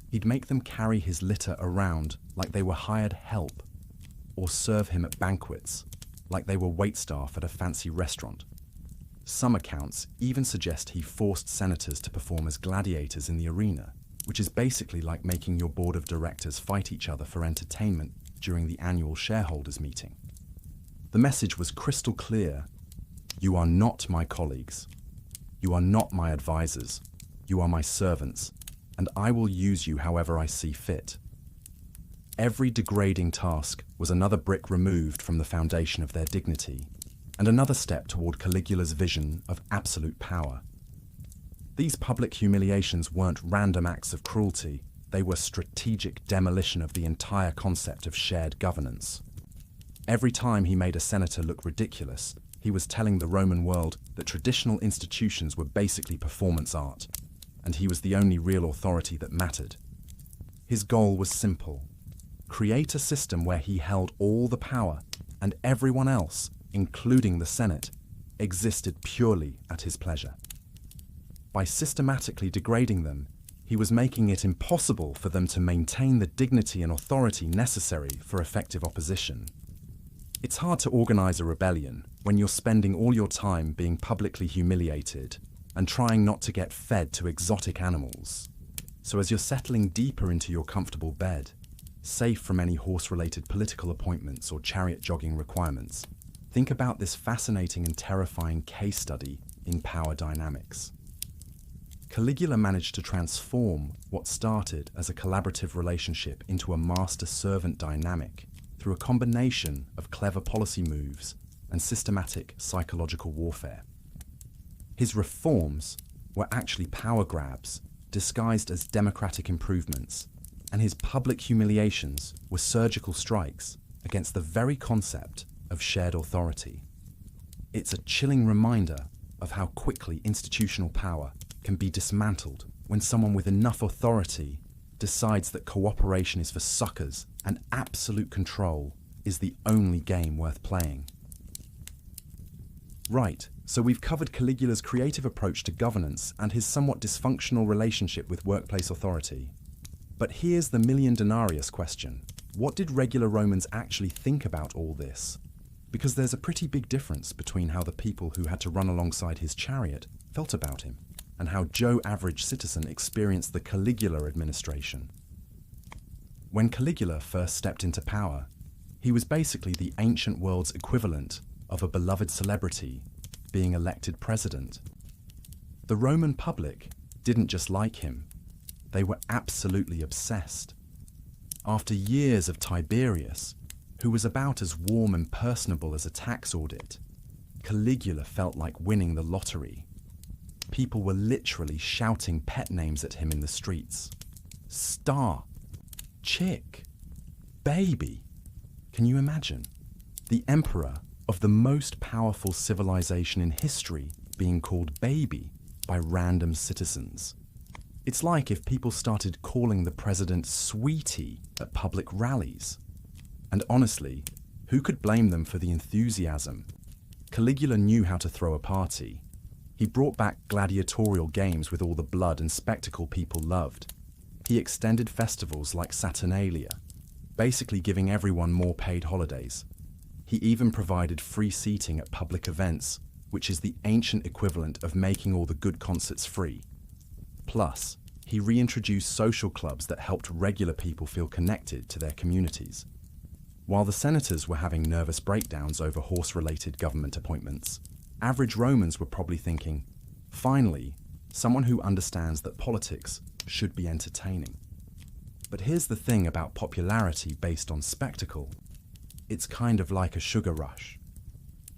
He'd make them carry his litter around like they were hired help, or serve him at banquets like they were waitstaff at a fancy restaurant. Some accounts even suggest he forced senators to perform as gladiators in the arena, which is basically like making your board of directors fight each other for entertainment during the annual shareholders meeting. The message was crystal clear. You are not my colleagues. You are not my advisors. You are my servants, and I will use you however I see fit. Every degrading task was another brick removed from the foundation of their dignity, and another step toward Caligula's vision of absolute power. These public humiliations weren't random acts of cruelty, they were strategic demolition of the entire concept of shared governance. Every time he made a senator look ridiculous, He was telling the Roman world that traditional institutions were basically performance art, and he was the only real authority that mattered. His goal was simple: create a system where he held all the power, and everyone else, including the Senate, existed purely at his pleasure. By systematically degrading them, he was making it impossible for them to maintain the dignity and authority necessary for effective opposition. It's hard to organize a rebellion when you're spending all your time being publicly humiliated and trying not to get fed to exotic animals. So as you're settling deeper into your comfortable bed, safe from any horse-related political appointments or chariot jogging requirements, think about this fascinating and terrifying case study in power dynamics. Caligula managed to transform what started as a collaborative relationship into a master-servant dynamic through a combination of clever policy moves and systematic psychological warfare. His reforms were actually power grabs disguised as democratic improvements, and his public humiliations were surgical strikes against the very concept of shared authority. It's a chilling reminder of how quickly institutional power can be dismantled when someone with enough authority decides that cooperation is for suckers and absolute control is the only game worth playing. Right, so we've covered Caligula's creative approach to governance and his somewhat dysfunctional relationship with workplace authority. But here's the million denarius question. What did regular Romans actually think about all this? Because there's a pretty big difference between how the people who had to run alongside his chariot felt about him and how Joe Average Citizen experienced the Caligula administration. When Caligula first stepped into power, he was basically the ancient world's equivalent of a beloved celebrity being elected president. The Roman public didn't just like him, they were absolutely obsessed. After years of Tiberius, who was about as warm and personable as a tax audit, Caligula felt like winning the lottery. People were literally shouting pet names at him in the streets. Star, chick, baby. Can you imagine? The emperor of the most powerful civilization in history being called baby by random citizens. It's like if people started calling the president sweetie at public rallies. And honestly, who could blame them for the enthusiasm? Caligula knew how to throw a party. He brought back gladiatorial games with all the blood and spectacle people loved. He extended festivals like Saturnalia, basically giving everyone more paid holidays. He even provided free seating at public events, which is the ancient equivalent of making all the good concerts free. Plus, he reintroduced social clubs that helped regular people feel connected to their communities. While the senators were having nervous breakdowns over horse-related government appointments, average Romans were probably thinking, finally, someone who understands that politics should be entertaining. But here's the thing about popularity based on spectacle. It's kind of like a sugar rush.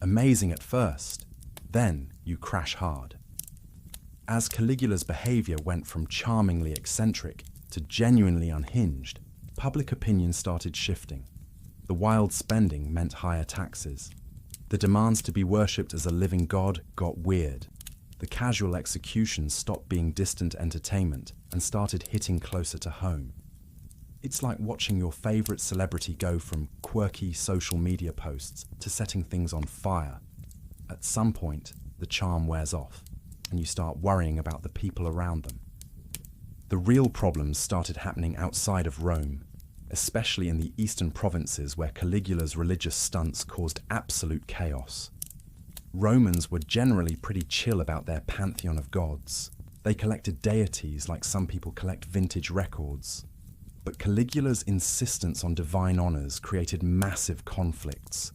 Amazing at first, then you crash hard. As Caligula's behavior went from charmingly eccentric to genuinely unhinged, public opinion started shifting. The wild spending meant higher taxes. The demands to be worshipped as a living god got weird. The casual executions stopped being distant entertainment and started hitting closer to home. It's like watching your favorite celebrity go from quirky social media posts to setting things on fire. At some point, the charm wears off, and you start worrying about the people around them. The real problems started happening outside of Rome, especially in the eastern provinces where Caligula's religious stunts caused absolute chaos. Romans were generally pretty chill about their pantheon of gods. They collected deities like some people collect vintage records. But Caligula's insistence on divine honors created massive conflicts,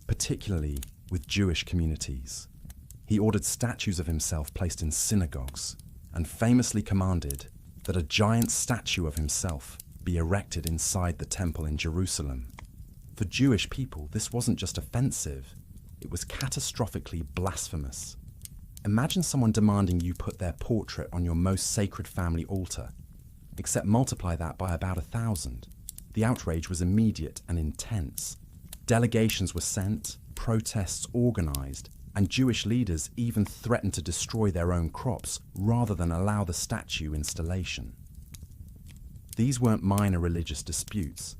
particularly with Jewish communities. He ordered statues of himself placed in synagogues and famously commanded that a giant statue of himself be erected inside the temple in Jerusalem. For Jewish people, this wasn't just offensive, it was catastrophically blasphemous. Imagine someone demanding you put their portrait on your most sacred family altar, except multiply that by about 1,000. The outrage was immediate and intense. Delegations were sent, protests organized, and Jewish leaders even threatened to destroy their own crops rather than allow the statue installation. These weren't minor religious disputes.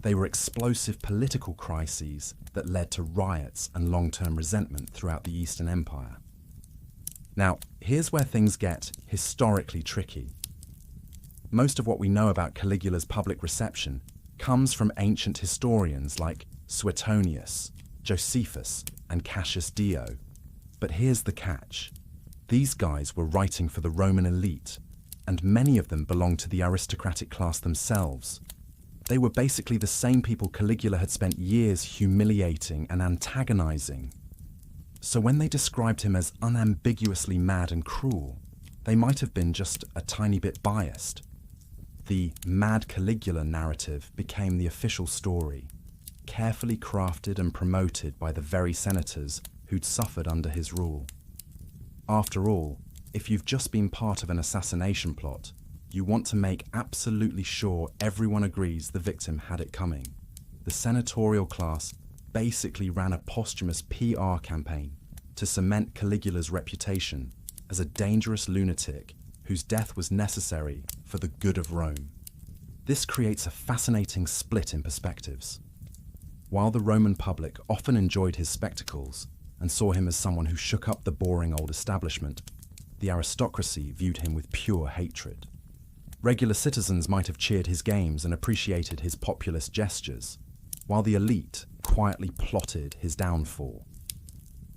They were explosive political crises that led to riots and long-term resentment throughout the Eastern Empire. Now, here's where things get historically tricky. Most of what we know about Caligula's public reception comes from ancient historians like Suetonius, Josephus, and Cassius Dio. But here's the catch. These guys were writing for the Roman elite, and many of them belonged to the aristocratic class themselves. They were basically the same people Caligula had spent years humiliating and antagonizing. So when they described him as unambiguously mad and cruel, they might have been just a tiny bit biased. The Mad Caligula narrative became the official story, carefully crafted and promoted by the very senators who'd suffered under his rule. After all, if you've just been part of an assassination plot, you want to make absolutely sure everyone agrees the victim had it coming. The senatorial class basically ran a posthumous PR campaign to cement Caligula's reputation as a dangerous lunatic whose death was necessary for the good of Rome. This creates a fascinating split in perspectives. While the Roman public often enjoyed his spectacles and saw him as someone who shook up the boring old establishment, the aristocracy viewed him with pure hatred. Regular citizens might have cheered his games and appreciated his populist gestures, while the elite quietly plotted his downfall.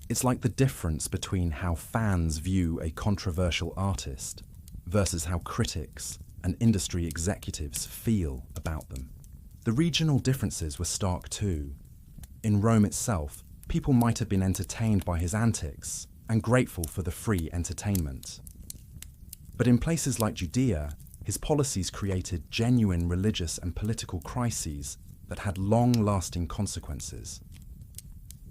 It's like the difference between how fans view a controversial artist versus how critics and industry executives feel about them. The regional differences were stark too. In Rome itself, people might have been entertained by his antics and grateful for the free entertainment. But in places like Judea, his policies created genuine religious and political crises that had long-lasting consequences.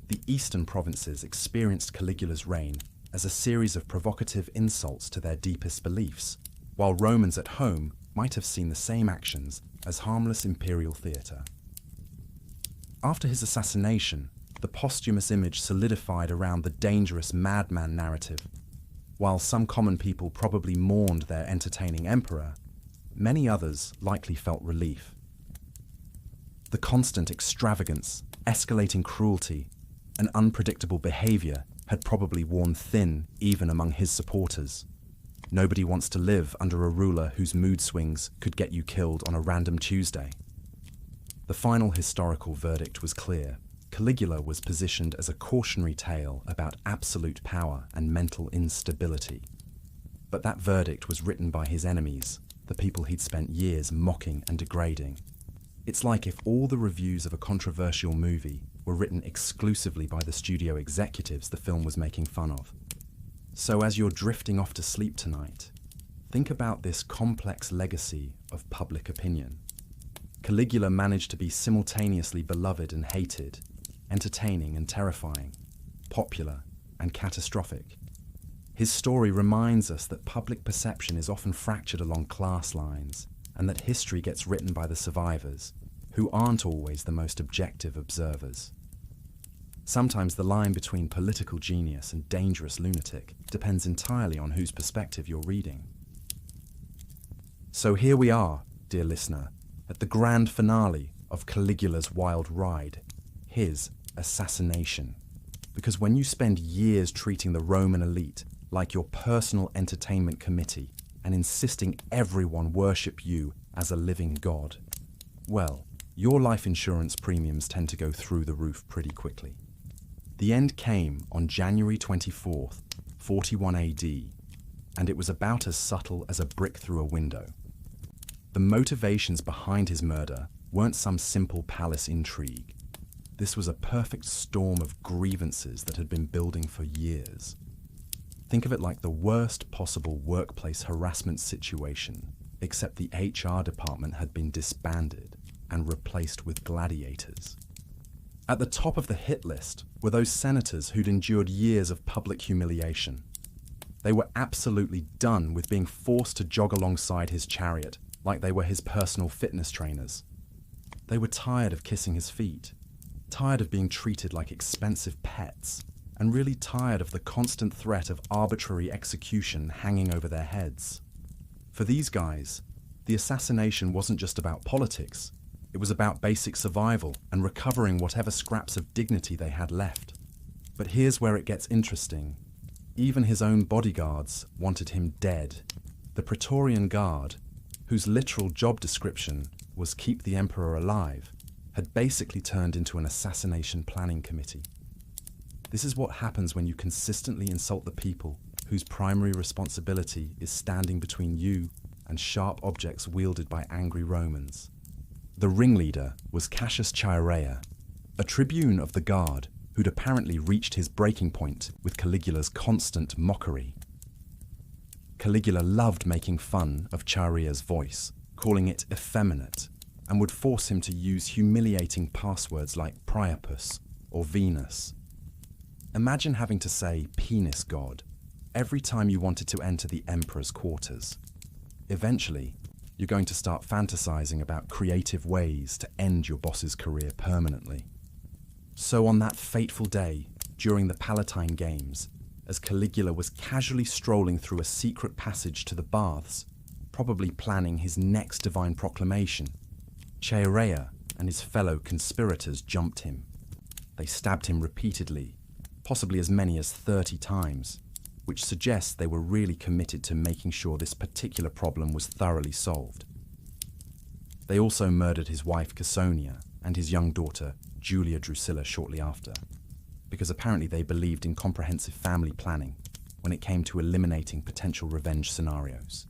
The eastern provinces experienced Caligula's reign as a series of provocative insults to their deepest beliefs, while Romans at home might have seen the same actions as harmless imperial theatre. After his assassination, the posthumous image solidified around the dangerous madman narrative. While some common people probably mourned their entertaining emperor, many others likely felt relief. The constant extravagance, escalating cruelty, and unpredictable behavior had probably worn thin even among his supporters. Nobody wants to live under a ruler whose mood swings could get you killed on a random Tuesday. The final historical verdict was clear. Caligula was positioned as a cautionary tale about absolute power and mental instability. But that verdict was written by his enemies, the people he'd spent years mocking and degrading. It's like if all the reviews of a controversial movie were written exclusively by the studio executives the film was making fun of. So as you're drifting off to sleep tonight, think about this complex legacy of public opinion. Caligula managed to be simultaneously beloved and hated, entertaining and terrifying, popular and catastrophic. His story reminds us that public perception is often fractured along class lines, and that history gets written by the survivors, who aren't always the most objective observers. Sometimes the line between political genius and dangerous lunatic depends entirely on whose perspective you're reading. So here we are, dear listener, at the grand finale of Caligula's wild ride, his assassination. Because when you spend years treating the Roman elite like your personal entertainment committee and insisting everyone worship you as a living god, well, your life insurance premiums tend to go through the roof pretty quickly. The end came on January 24th, 41 AD, and it was about as subtle as a brick through a window. The motivations behind his murder weren't some simple palace intrigue. This was a perfect storm of grievances that had been building for years. Think of it like the worst possible workplace harassment situation, except the HR department had been disbanded and replaced with gladiators. At the top of the hit list were those senators who'd endured years of public humiliation. They were absolutely done with being forced to jog alongside his chariot like they were his personal fitness trainers. They were tired of kissing his feet. tired of being treated like expensive pets, and really tired of the constant threat of arbitrary execution hanging over their heads. For these guys, the assassination wasn't just about politics, it was about basic survival and recovering whatever scraps of dignity they had left. But here's where it gets interesting. Even his own bodyguards wanted him dead. The Praetorian Guard, whose literal job description was keep the emperor alive, had basically turned into an assassination planning committee. This is what happens when you consistently insult the people whose primary responsibility is standing between you and sharp objects wielded by angry Romans. The ringleader was Cassius Chaerea, a tribune of the guard who'd apparently reached his breaking point with Caligula's constant mockery. Caligula loved making fun of Chaerea's voice, calling it effeminate, and would force him to use humiliating passwords like Priapus or Venus. Imagine having to say penis god every time you wanted to enter the emperor's quarters. Eventually, you're going to start fantasizing about creative ways to end your boss's career permanently. So on that fateful day, during the Palatine Games, as Caligula was casually strolling through a secret passage to the baths, probably planning his next divine proclamation, Chaerea and his fellow conspirators jumped him. They stabbed him repeatedly, possibly as many as 30 times, which suggests they were really committed to making sure this particular problem was thoroughly solved. They also murdered his wife Caesonia and his young daughter Julia Drusilla shortly after, because apparently they believed in comprehensive family planning when it came to eliminating potential revenge scenarios.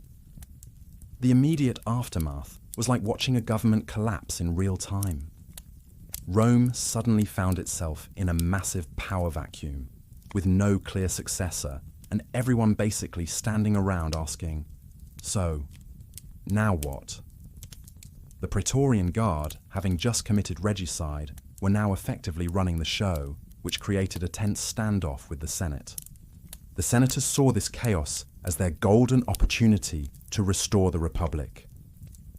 The immediate aftermath was like watching a government collapse in real time. Rome suddenly found itself in a massive power vacuum, with no clear successor, and everyone basically standing around asking, so, now what? The Praetorian Guard, having just committed regicide, were now effectively running the show, which created a tense standoff with the Senate. The senators saw this chaos as their golden opportunity to restore the Republic.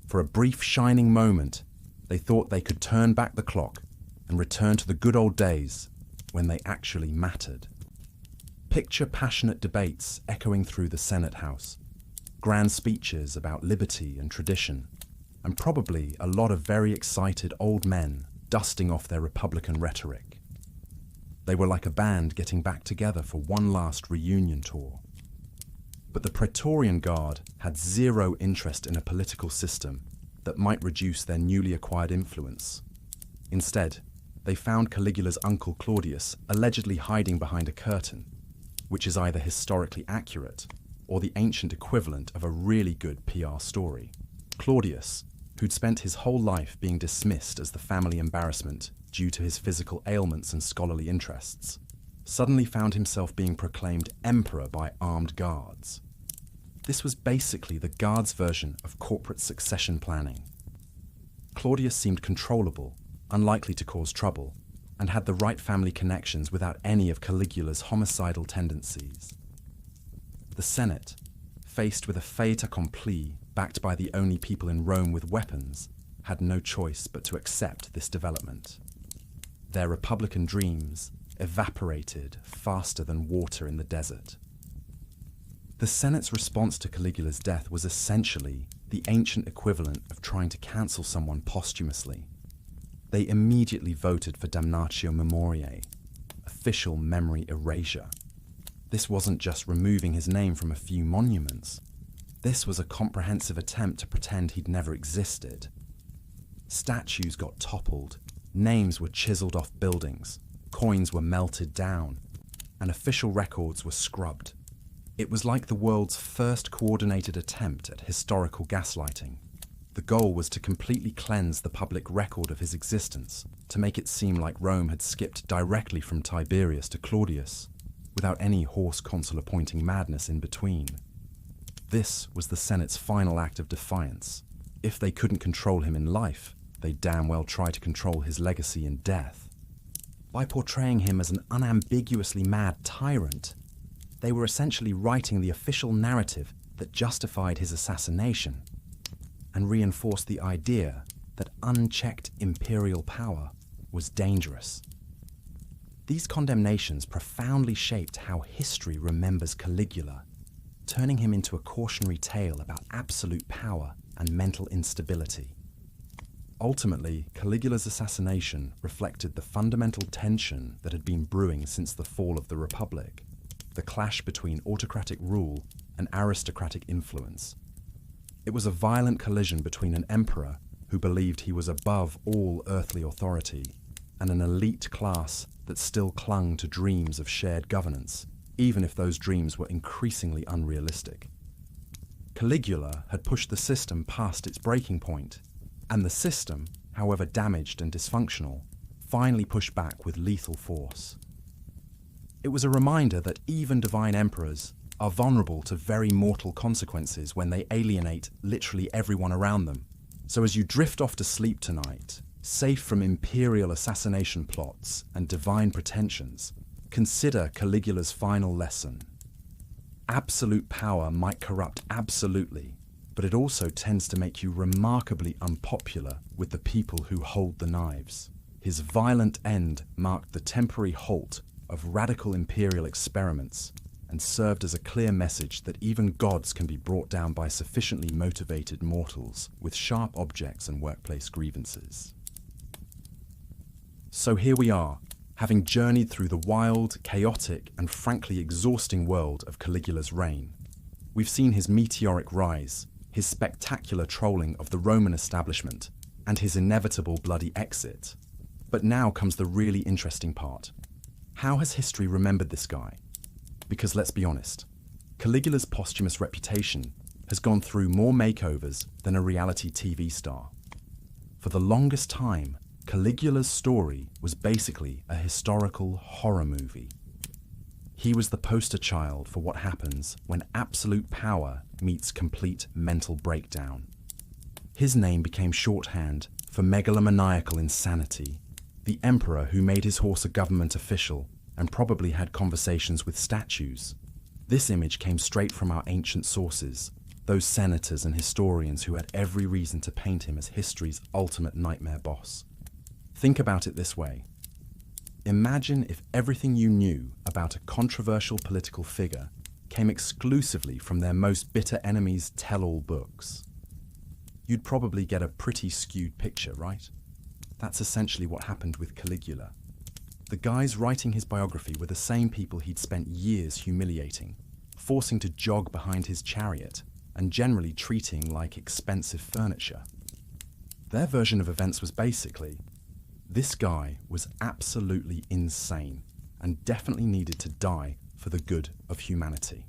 For a brief shining moment, they thought they could turn back the clock and return to the good old days when they actually mattered. Picture passionate debates echoing through the Senate House, grand speeches about liberty and tradition, and probably a lot of very excited old men dusting off their Republican rhetoric. They were like a band getting back together for one last reunion tour. But the Praetorian Guard had zero interest in a political system that might reduce their newly acquired influence. Instead, they found Caligula's uncle Claudius allegedly hiding behind a curtain, which is either historically accurate or the ancient equivalent of a really good PR story. Claudius, who'd spent his whole life being dismissed as the family embarrassment due to his physical ailments and scholarly interests, suddenly found himself being proclaimed emperor by armed guards. This was basically the guards' version of corporate succession planning. Claudius seemed controllable, unlikely to cause trouble, and had the right family connections without any of Caligula's homicidal tendencies. The Senate, faced with a fait accompli backed by the only people in Rome with weapons, had no choice but to accept this development. Their republican dreams evaporated faster than water in the desert. The Senate's response to Caligula's death was essentially the ancient equivalent of trying to cancel someone posthumously. They immediately voted for damnatio memoriae, official memory erasure. This wasn't just removing his name from a few monuments. This was a comprehensive attempt to pretend he'd never existed. Statues got toppled, names were chiseled off buildings, coins were melted down, and official records were scrubbed. It was like the world's first coordinated attempt at historical gaslighting. The goal was to completely cleanse the public record of his existence, to make it seem like Rome had skipped directly from Tiberius to Claudius, without any horse consul appointing madness in between. This was the Senate's final act of defiance. If they couldn't control him in life, they'd damn well try to control his legacy in death. By portraying him as an unambiguously mad tyrant, they were essentially writing the official narrative that justified his assassination and reinforced the idea that unchecked imperial power was dangerous. These condemnations profoundly shaped how history remembers Caligula, turning him into a cautionary tale about absolute power and mental instability. Ultimately, Caligula's assassination reflected the fundamental tension that had been brewing since the fall of the Republic, the clash between autocratic rule and aristocratic influence. It was a violent collision between an emperor who believed he was above all earthly authority and an elite class that still clung to dreams of shared governance, even if those dreams were increasingly unrealistic. Caligula had pushed the system past its breaking point, and the system, however damaged and dysfunctional, finally pushed back with lethal force. It was a reminder that even divine emperors are vulnerable to very mortal consequences when they alienate literally everyone around them. So as you drift off to sleep tonight, safe from imperial assassination plots and divine pretensions, consider Caligula's final lesson. Absolute power might corrupt absolutely, but it also tends to make you remarkably unpopular with the people who hold the knives. His violent end marked the temporary halt of radical imperial experiments and served as a clear message that even gods can be brought down by sufficiently motivated mortals with sharp objects and workplace grievances. So here we are, having journeyed through the wild, chaotic, and frankly exhausting world of Caligula's reign. We've seen his meteoric rise, his spectacular trolling of the Roman establishment, and his inevitable bloody exit. But now comes the really interesting part. How has history remembered this guy? Because let's be honest, Caligula's posthumous reputation has gone through more makeovers than a reality TV star. For the longest time, Caligula's story was basically a historical horror movie. He was the poster child for what happens when absolute power meets complete mental breakdown. His name became shorthand for megalomaniacal insanity, the emperor who made his horse a government official and probably had conversations with statues. This image came straight from our ancient sources, those senators and historians who had every reason to paint him as history's ultimate nightmare boss. Think about it this way. Imagine if everything you knew about a controversial political figure came exclusively from their most bitter enemies' tell-all books. You'd probably get a pretty skewed picture, right? That's essentially what happened with Caligula. The guys writing his biography were the same people he'd spent years humiliating, forcing to jog behind his chariot, and generally treating like expensive furniture. Their version of events was basically, this guy was absolutely insane and definitely needed to die for the good of humanity.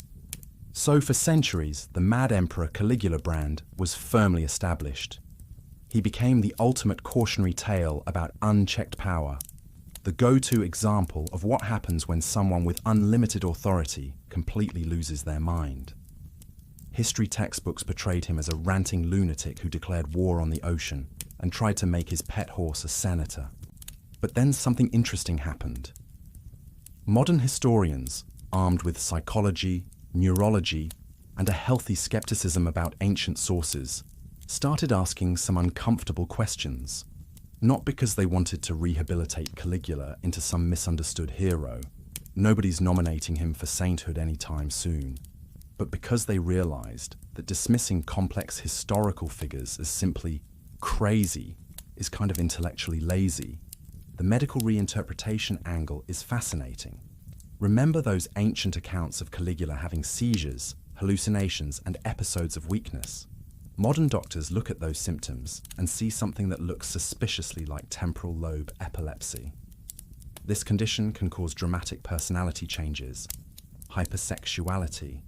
So for centuries, the Mad Emperor Caligula brand was firmly established. He became the ultimate cautionary tale about unchecked power, the go-to example of what happens when someone with unlimited authority completely loses their mind. History textbooks portrayed him as a ranting lunatic who declared war on the ocean and tried to make his pet horse a senator. But then something interesting happened. Modern historians, armed with psychology, neurology, and a healthy skepticism about ancient sources, started asking some uncomfortable questions. Not because they wanted to rehabilitate Caligula into some misunderstood hero. Nobody's nominating him for sainthood anytime soon. But because they realized that dismissing complex historical figures as simply crazy is kind of intellectually lazy. The medical reinterpretation angle is fascinating. Remember those ancient accounts of Caligula having seizures, hallucinations, and episodes of weakness? Modern doctors look at those symptoms and see something that looks suspiciously like temporal lobe epilepsy. This condition can cause dramatic personality changes, hypersexuality,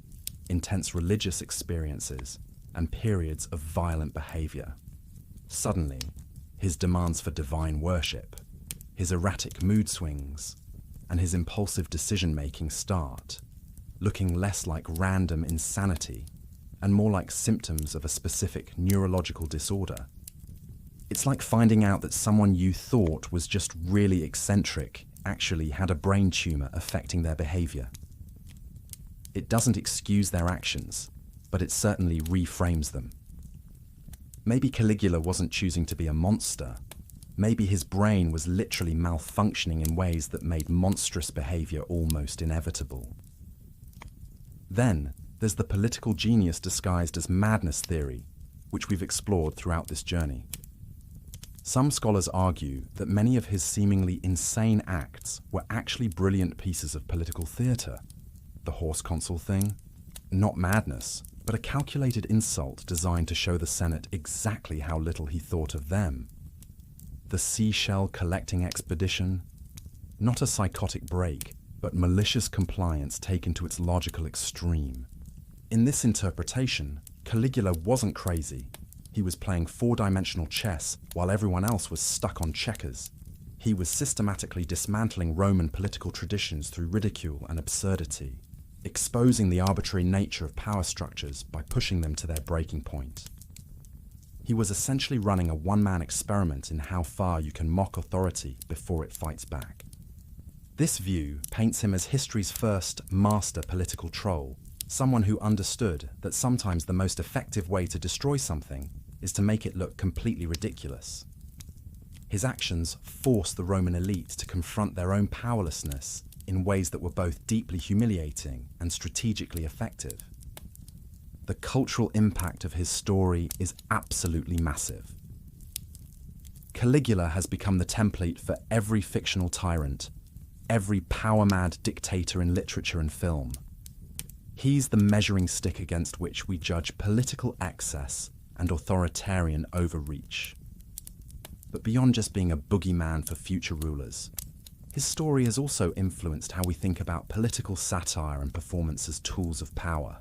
intense religious experiences, and periods of violent behavior. Suddenly, his demands for divine worship, his erratic mood swings, and his impulsive decision-making start, looking less like random insanity and more like symptoms of a specific neurological disorder. It's like finding out that someone you thought was just really eccentric actually had a brain tumor affecting their behavior. It doesn't excuse their actions, but it certainly reframes them. Maybe Caligula wasn't choosing to be a monster, Maybe his brain was literally malfunctioning in ways that made monstrous behavior almost inevitable. Then, there's the political genius disguised as madness theory, which we've explored throughout this journey. Some scholars argue that many of his seemingly insane acts were actually brilliant pieces of political theatre. The horse consul thing? Not madness, but a calculated insult designed to show the Senate exactly how little he thought of them. The seashell collecting expedition? Not a psychotic break, but malicious compliance taken to its logical extreme. In this interpretation, Caligula wasn't crazy. He was playing four-dimensional chess while everyone else was stuck on checkers. He was systematically dismantling Roman political traditions through ridicule and absurdity, exposing the arbitrary nature of power structures by pushing them to their breaking point. He was essentially running a one-man experiment in how far you can mock authority before it fights back. This view paints him as history's first master political troll, someone who understood that sometimes the most effective way to destroy something is to make it look completely ridiculous. His actions forced the Roman elite to confront their own powerlessness in ways that were both deeply humiliating and strategically effective. The cultural impact of his story is absolutely massive. Caligula has become the template for every fictional tyrant, every power-mad dictator in literature and film. He's the measuring stick against which we judge political excess and authoritarian overreach. But beyond just being a boogeyman for future rulers, his story has also influenced how we think about political satire and performance as tools of power.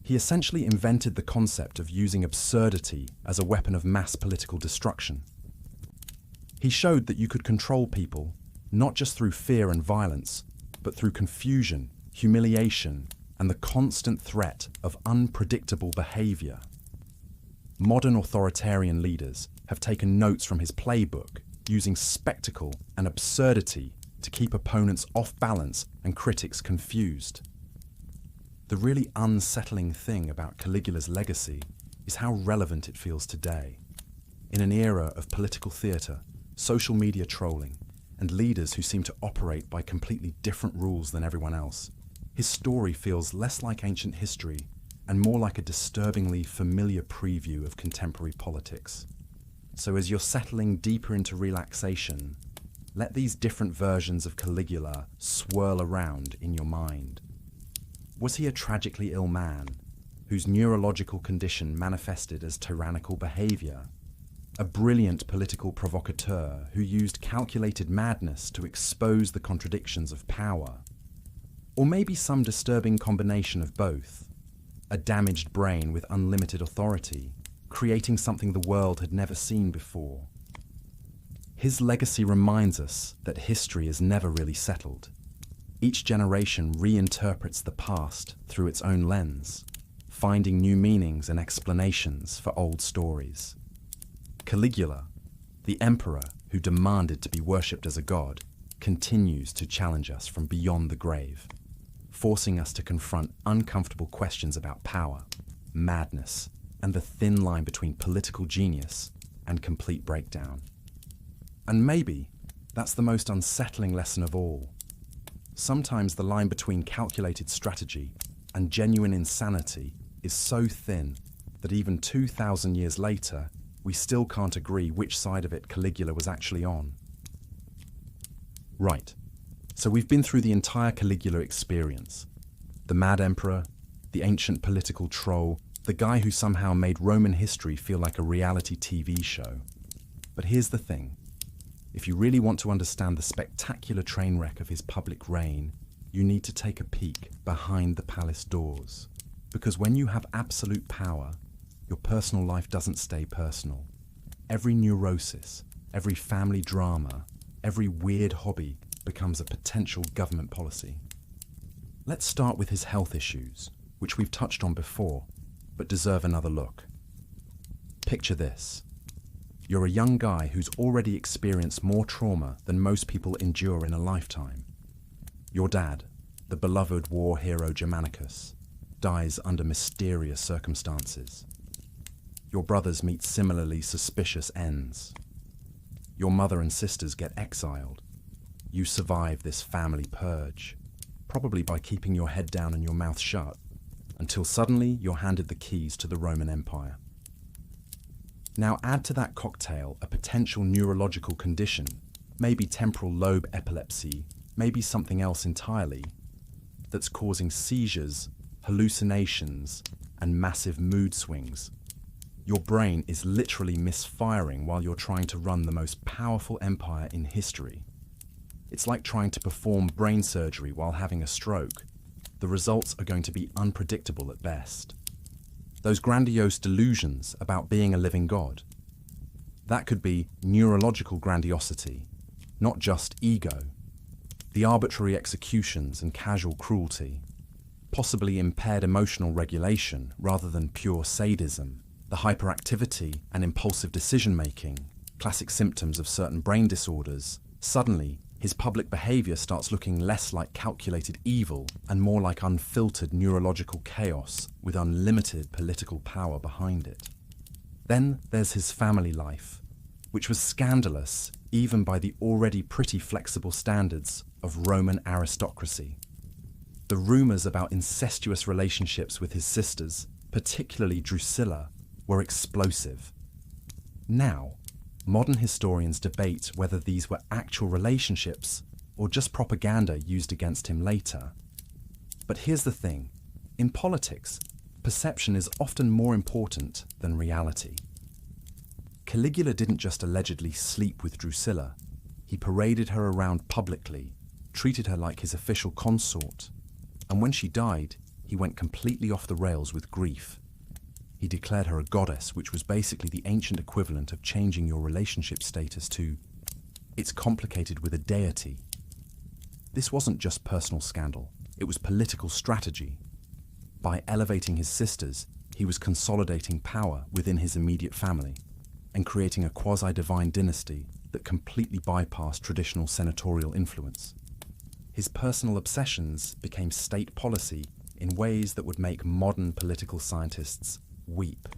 He essentially invented the concept of using absurdity as a weapon of mass political destruction. He showed that you could control people, not just through fear and violence, but through confusion, humiliation, and the constant threat of unpredictable behavior. Modern authoritarian leaders have taken notes from his playbook, using spectacle and absurdity to keep opponents off balance and critics confused. The really unsettling thing about Caligula's legacy is how relevant it feels today. In an era of political theatre, social media trolling, and leaders who seem to operate by completely different rules than everyone else, his story feels less like ancient history and more like a disturbingly familiar preview of contemporary politics. So as you're settling deeper into relaxation, let these different versions of Caligula swirl around in your mind. Was he a tragically ill man, whose neurological condition manifested as tyrannical behavior? A brilliant political provocateur who used calculated madness to expose the contradictions of power? Or maybe some disturbing combination of both? A damaged brain with unlimited authority, creating something the world had never seen before. His legacy reminds us that history is never really settled. Each generation reinterprets the past through its own lens, finding new meanings and explanations for old stories. Caligula, the emperor who demanded to be worshipped as a god, continues to challenge us from beyond the grave, forcing us to confront uncomfortable questions about power, madness, and the thin line between political genius and complete breakdown. And maybe that's the most unsettling lesson of all. Sometimes the line between calculated strategy and genuine insanity is so thin that even 2,000 years later, we still can't agree which side of it Caligula was actually on. Right, so we've been through the entire Caligula experience. The mad emperor, the ancient political troll, the guy who somehow made Roman history feel like a reality TV show. But here's the thing. If you really want to understand the spectacular train wreck of his public reign, you need to take a peek behind the palace doors. Because when you have absolute power, your personal life doesn't stay personal. Every neurosis, every family drama, every weird hobby becomes a potential government policy. Let's start with his health issues, which we've touched on before, but deserve another look. Picture this. You're a young guy who's already experienced more trauma than most people endure in a lifetime. Your dad, the beloved war hero Germanicus, dies under mysterious circumstances. Your brothers meet similarly suspicious ends. Your mother and sisters get exiled. You survive this family purge, probably by keeping your head down and your mouth shut, until suddenly you're handed the keys to the Roman Empire. Now add to that cocktail a potential neurological condition, maybe temporal lobe epilepsy, maybe something else entirely, that's causing seizures, hallucinations, and massive mood swings. Your brain is literally misfiring while you're trying to run the most powerful empire in history. It's like trying to perform brain surgery while having a stroke. The results are going to be unpredictable at best. Those grandiose delusions about being a living god. That could be neurological grandiosity, not just ego. The arbitrary executions and casual cruelty, possibly impaired emotional regulation rather than pure sadism, the hyperactivity and impulsive decision-making, classic symptoms of certain brain disorders. Suddenly, his public behavior starts looking less like calculated evil and more like unfiltered neurological chaos with unlimited political power behind it. Then there's his family life, which was scandalous even by the already pretty flexible standards of Roman aristocracy. The rumors about incestuous relationships with his sisters, particularly Drusilla, were explosive. Now, modern historians debate whether these were actual relationships or just propaganda used against him later. But here's the thing. In politics, perception is often more important than reality. Caligula didn't just allegedly sleep with Drusilla. He paraded her around publicly, treated her like his official consort, and when she died, he went completely off the rails with grief. He declared her a goddess, which was basically the ancient equivalent of changing your relationship status to, it's complicated with a deity. This wasn't just personal scandal, it was political strategy. By elevating his sisters, he was consolidating power within his immediate family and creating a quasi-divine dynasty that completely bypassed traditional senatorial influence. His personal obsessions became state policy in ways that would make modern political scientists weep.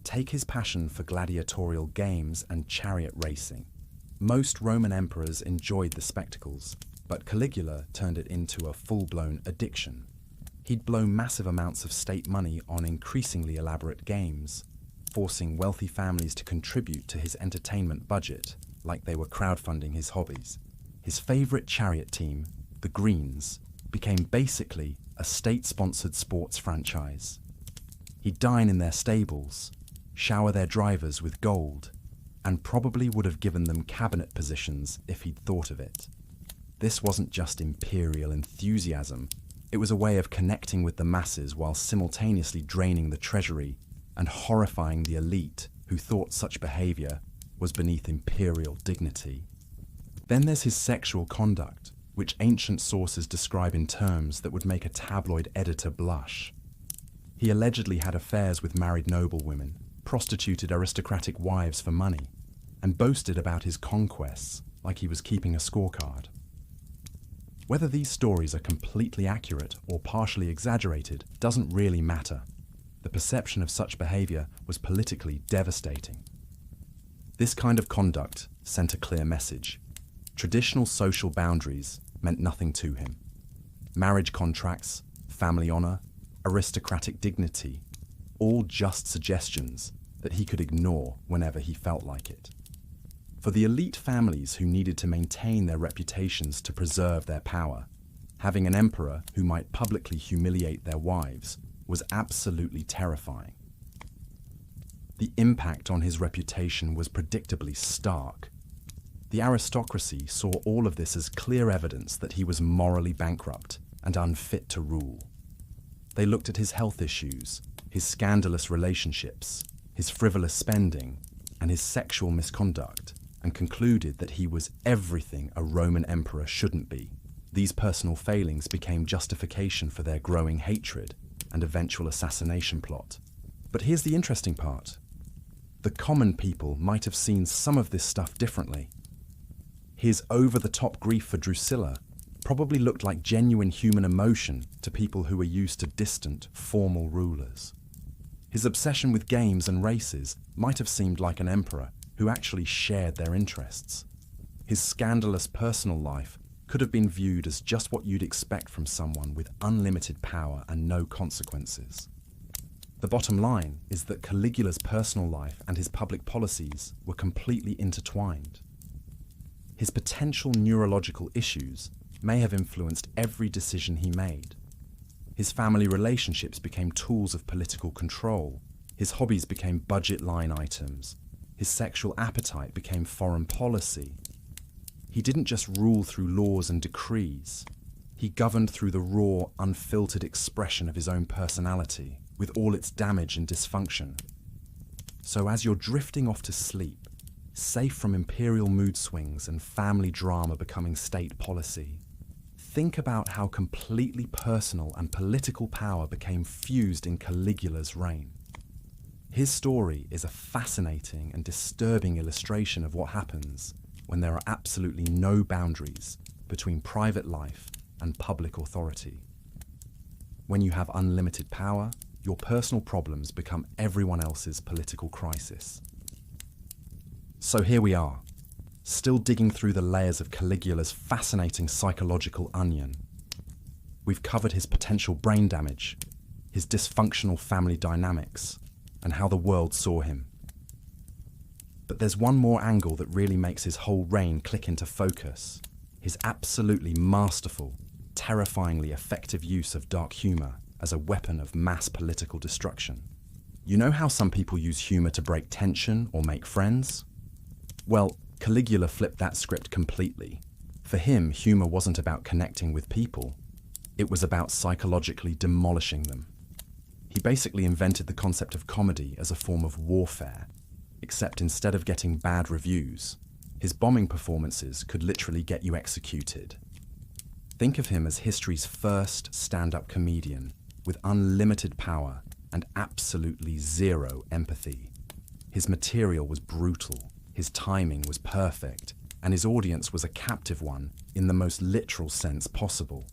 Take his passion for gladiatorial games and chariot racing. Most Roman emperors enjoyed the spectacles, but Caligula turned it into a full-blown addiction. He'd blow massive amounts of state money on increasingly elaborate games, forcing wealthy families to contribute to his entertainment budget like they were crowdfunding his hobbies. His favorite chariot team, the Greens, became basically a state-sponsored sports franchise. He'd dine in their stables, shower their drivers with gold, and probably would have given them cabinet positions if he'd thought of it. This wasn't just imperial enthusiasm, it was a way of connecting with the masses while simultaneously draining the treasury and horrifying the elite who thought such behavior was beneath imperial dignity. Then there's his sexual conduct, which ancient sources describe in terms that would make a tabloid editor blush. He allegedly had affairs with married noblewomen, prostituted aristocratic wives for money, and boasted about his conquests like he was keeping a scorecard. Whether these stories are completely accurate or partially exaggerated doesn't really matter. The perception of such behavior was politically devastating. This kind of conduct sent a clear message. Traditional social boundaries meant nothing to him. Marriage contracts, family honor, aristocratic dignity, all just suggestions that he could ignore whenever he felt like it. For the elite families who needed to maintain their reputations to preserve their power, having an emperor who might publicly humiliate their wives was absolutely terrifying. The impact on his reputation was predictably stark. The aristocracy saw all of this as clear evidence that he was morally bankrupt and unfit to rule. They looked at his health issues, his scandalous relationships, his frivolous spending, and his sexual misconduct, and concluded that he was everything a Roman emperor shouldn't be. These personal failings became justification for their growing hatred and eventual assassination plot. But here's the interesting part. The common people might have seen some of this stuff differently. His over-the-top grief for Drusilla probably looked like genuine human emotion to people who were used to distant, formal rulers. His obsession with games and races might have seemed like an emperor who actually shared their interests. His scandalous personal life could have been viewed as just what you'd expect from someone with unlimited power and no consequences. The bottom line is that Caligula's personal life and his public policies were completely intertwined. His potential neurological issues may have influenced every decision he made. His family relationships became tools of political control. His hobbies became budget line items. His sexual appetite became foreign policy. He didn't just rule through laws and decrees. He governed through the raw, unfiltered expression of his own personality, with all its damage and dysfunction. So as you're drifting off to sleep, safe from imperial mood swings and family drama becoming state policy, think about how completely personal and political power became fused in Caligula's reign. His story is a fascinating and disturbing illustration of what happens when there are absolutely no boundaries between private life and public authority. When you have unlimited power, your personal problems become everyone else's political crisis. So here we are, still digging through the layers of Caligula's fascinating psychological onion. We've covered his potential brain damage, his dysfunctional family dynamics, and how the world saw him. But there's one more angle that really makes his whole reign click into focus: his absolutely masterful, terrifyingly effective use of dark humor as a weapon of mass political destruction. You know how some people use humor to break tension or make friends? Well, Caligula flipped that script completely. For him, humor wasn't about connecting with people. It was about psychologically demolishing them. He basically invented the concept of comedy as a form of warfare, except instead of getting bad reviews, his bombing performances could literally get you executed. Think of him as history's first stand-up comedian with unlimited power and absolutely zero empathy. His material was brutal, his timing was perfect, and his audience was a captive one in the most literal sense possible.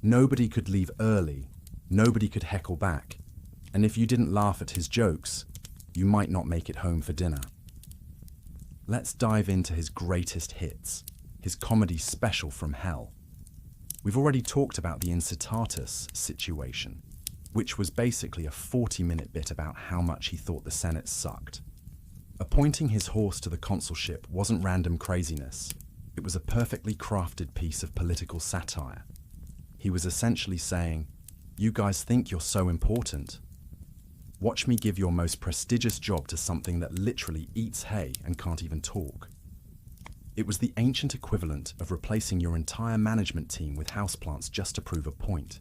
Nobody could leave early, nobody could heckle back, and if you didn't laugh at his jokes, you might not make it home for dinner. Let's dive into his greatest hits, his comedy special from hell. We've already talked about the incitatus situation, which was basically a 40-minute bit about how much he thought the Senate sucked. Appointing his horse to the consulship wasn't random craziness. It was a perfectly crafted piece of political satire. He was essentially saying, "You guys think you're so important. Watch me give your most prestigious job to something that literally eats hay and can't even talk." It was the ancient equivalent of replacing your entire management team with houseplants just to prove a point.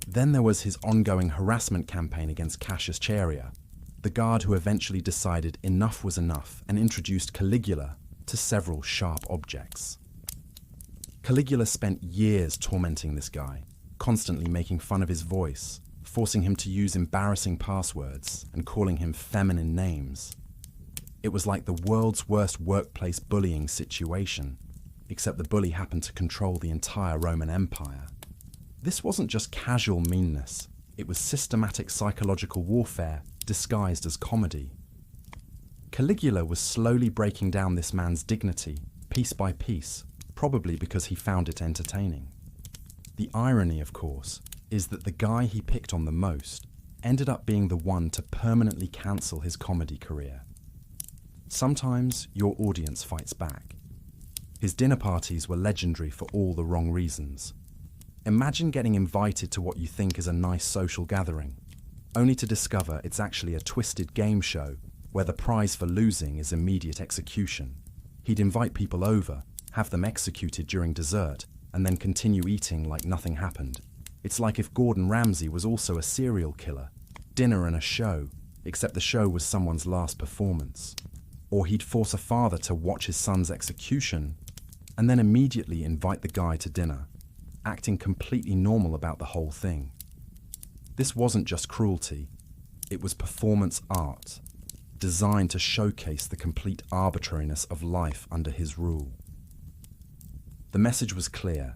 Then there was his ongoing harassment campaign against Cassius Chaerea, the guard who eventually decided enough was enough and introduced Caligula to several sharp objects. Caligula spent years tormenting this guy, constantly making fun of his voice, forcing him to use embarrassing passwords and calling him feminine names. It was like the world's worst workplace bullying situation, except the bully happened to control the entire Roman Empire. This wasn't just casual meanness, it was systematic psychological warfare disguised as comedy. Caligula was slowly breaking down this man's dignity, piece by piece, probably because he found it entertaining. The irony, of course, is that the guy he picked on the most ended up being the one to permanently cancel his comedy career. Sometimes your audience fights back. His dinner parties were legendary for all the wrong reasons. Imagine getting invited to what you think is a nice social gathering, only to discover it's actually a twisted game show where the prize for losing is immediate execution. He'd invite people over, have them executed during dessert, and then continue eating like nothing happened. It's like if Gordon Ramsay was also a serial killer, dinner and a show, except the show was someone's last performance. Or he'd force a father to watch his son's execution, and then immediately invite the guy to dinner, acting completely normal about the whole thing. This wasn't just cruelty, it was performance art, designed to showcase the complete arbitrariness of life under his rule. The message was clear: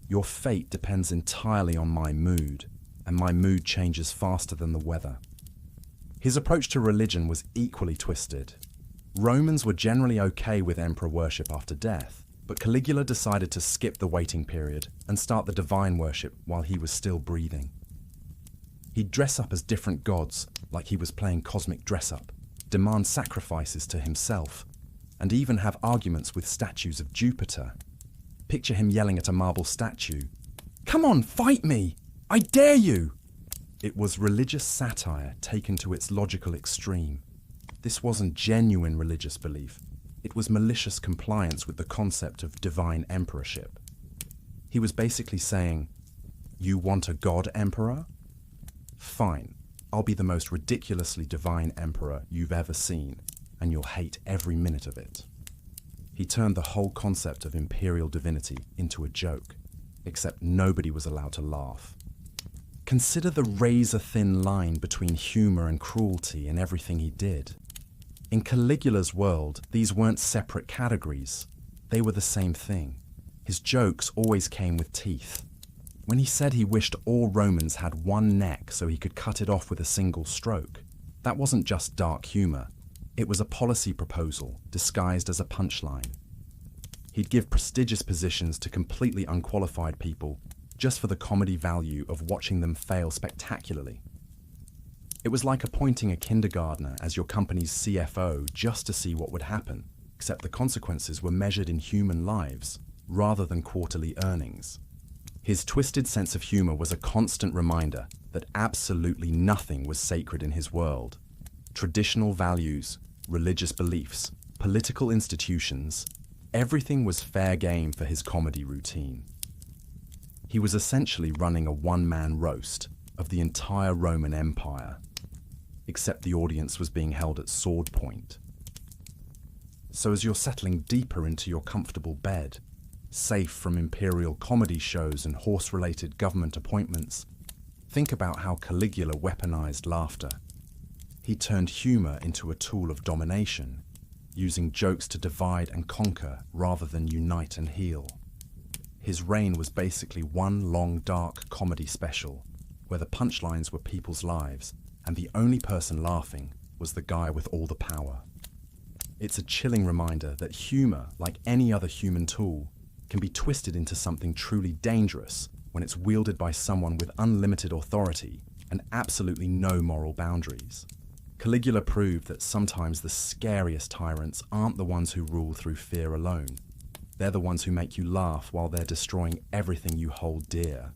your fate depends entirely on my mood, and my mood changes faster than the weather. His approach to religion was equally twisted. Romans were generally okay with emperor worship after death, but Caligula decided to skip the waiting period and start the divine worship while he was still breathing. He'd dress up as different gods, like he was playing cosmic dress-up, demand sacrifices to himself, and even have arguments with statues of Jupiter. Picture him yelling at a marble statue, "Come on, fight me! I dare you!" It was religious satire taken to its logical extreme. This wasn't genuine religious belief. It was malicious compliance with the concept of divine emperorship. He was basically saying, "You want a god emperor? Fine, I'll be the most ridiculously divine emperor you've ever seen, and you'll hate every minute of it." He turned the whole concept of imperial divinity into a joke, except nobody was allowed to laugh. Consider the razor-thin line between humor and cruelty in everything he did. In Caligula's world, these weren't separate categories. They were the same thing. His jokes always came with teeth. When he said he wished all Romans had one neck so he could cut it off with a single stroke, that wasn't just dark humor. It was a policy proposal disguised as a punchline. He'd give prestigious positions to completely unqualified people just for the comedy value of watching them fail spectacularly. It was like appointing a kindergartner as your company's CFO just to see what would happen, except the consequences were measured in human lives rather than quarterly earnings. His twisted sense of humor was a constant reminder that absolutely nothing was sacred in his world. Traditional values, religious beliefs, political institutions, everything was fair game for his comedy routine. He was essentially running a one-man roast of the entire Roman Empire, except the audience was being held at sword point. So as you're settling deeper into your comfortable bed, safe from imperial comedy shows and horse-related government appointments, think about how Caligula weaponized laughter. He turned humor into a tool of domination, using jokes to divide and conquer rather than unite and heal. His reign was basically one long dark comedy special, where the punchlines were people's lives, and the only person laughing was the guy with all the power. It's a chilling reminder that humor, like any other human tool, can be twisted into something truly dangerous when it's wielded by someone with unlimited authority and absolutely no moral boundaries. Caligula proved that sometimes the scariest tyrants aren't the ones who rule through fear alone. They're the ones who make you laugh while they're destroying everything you hold dear.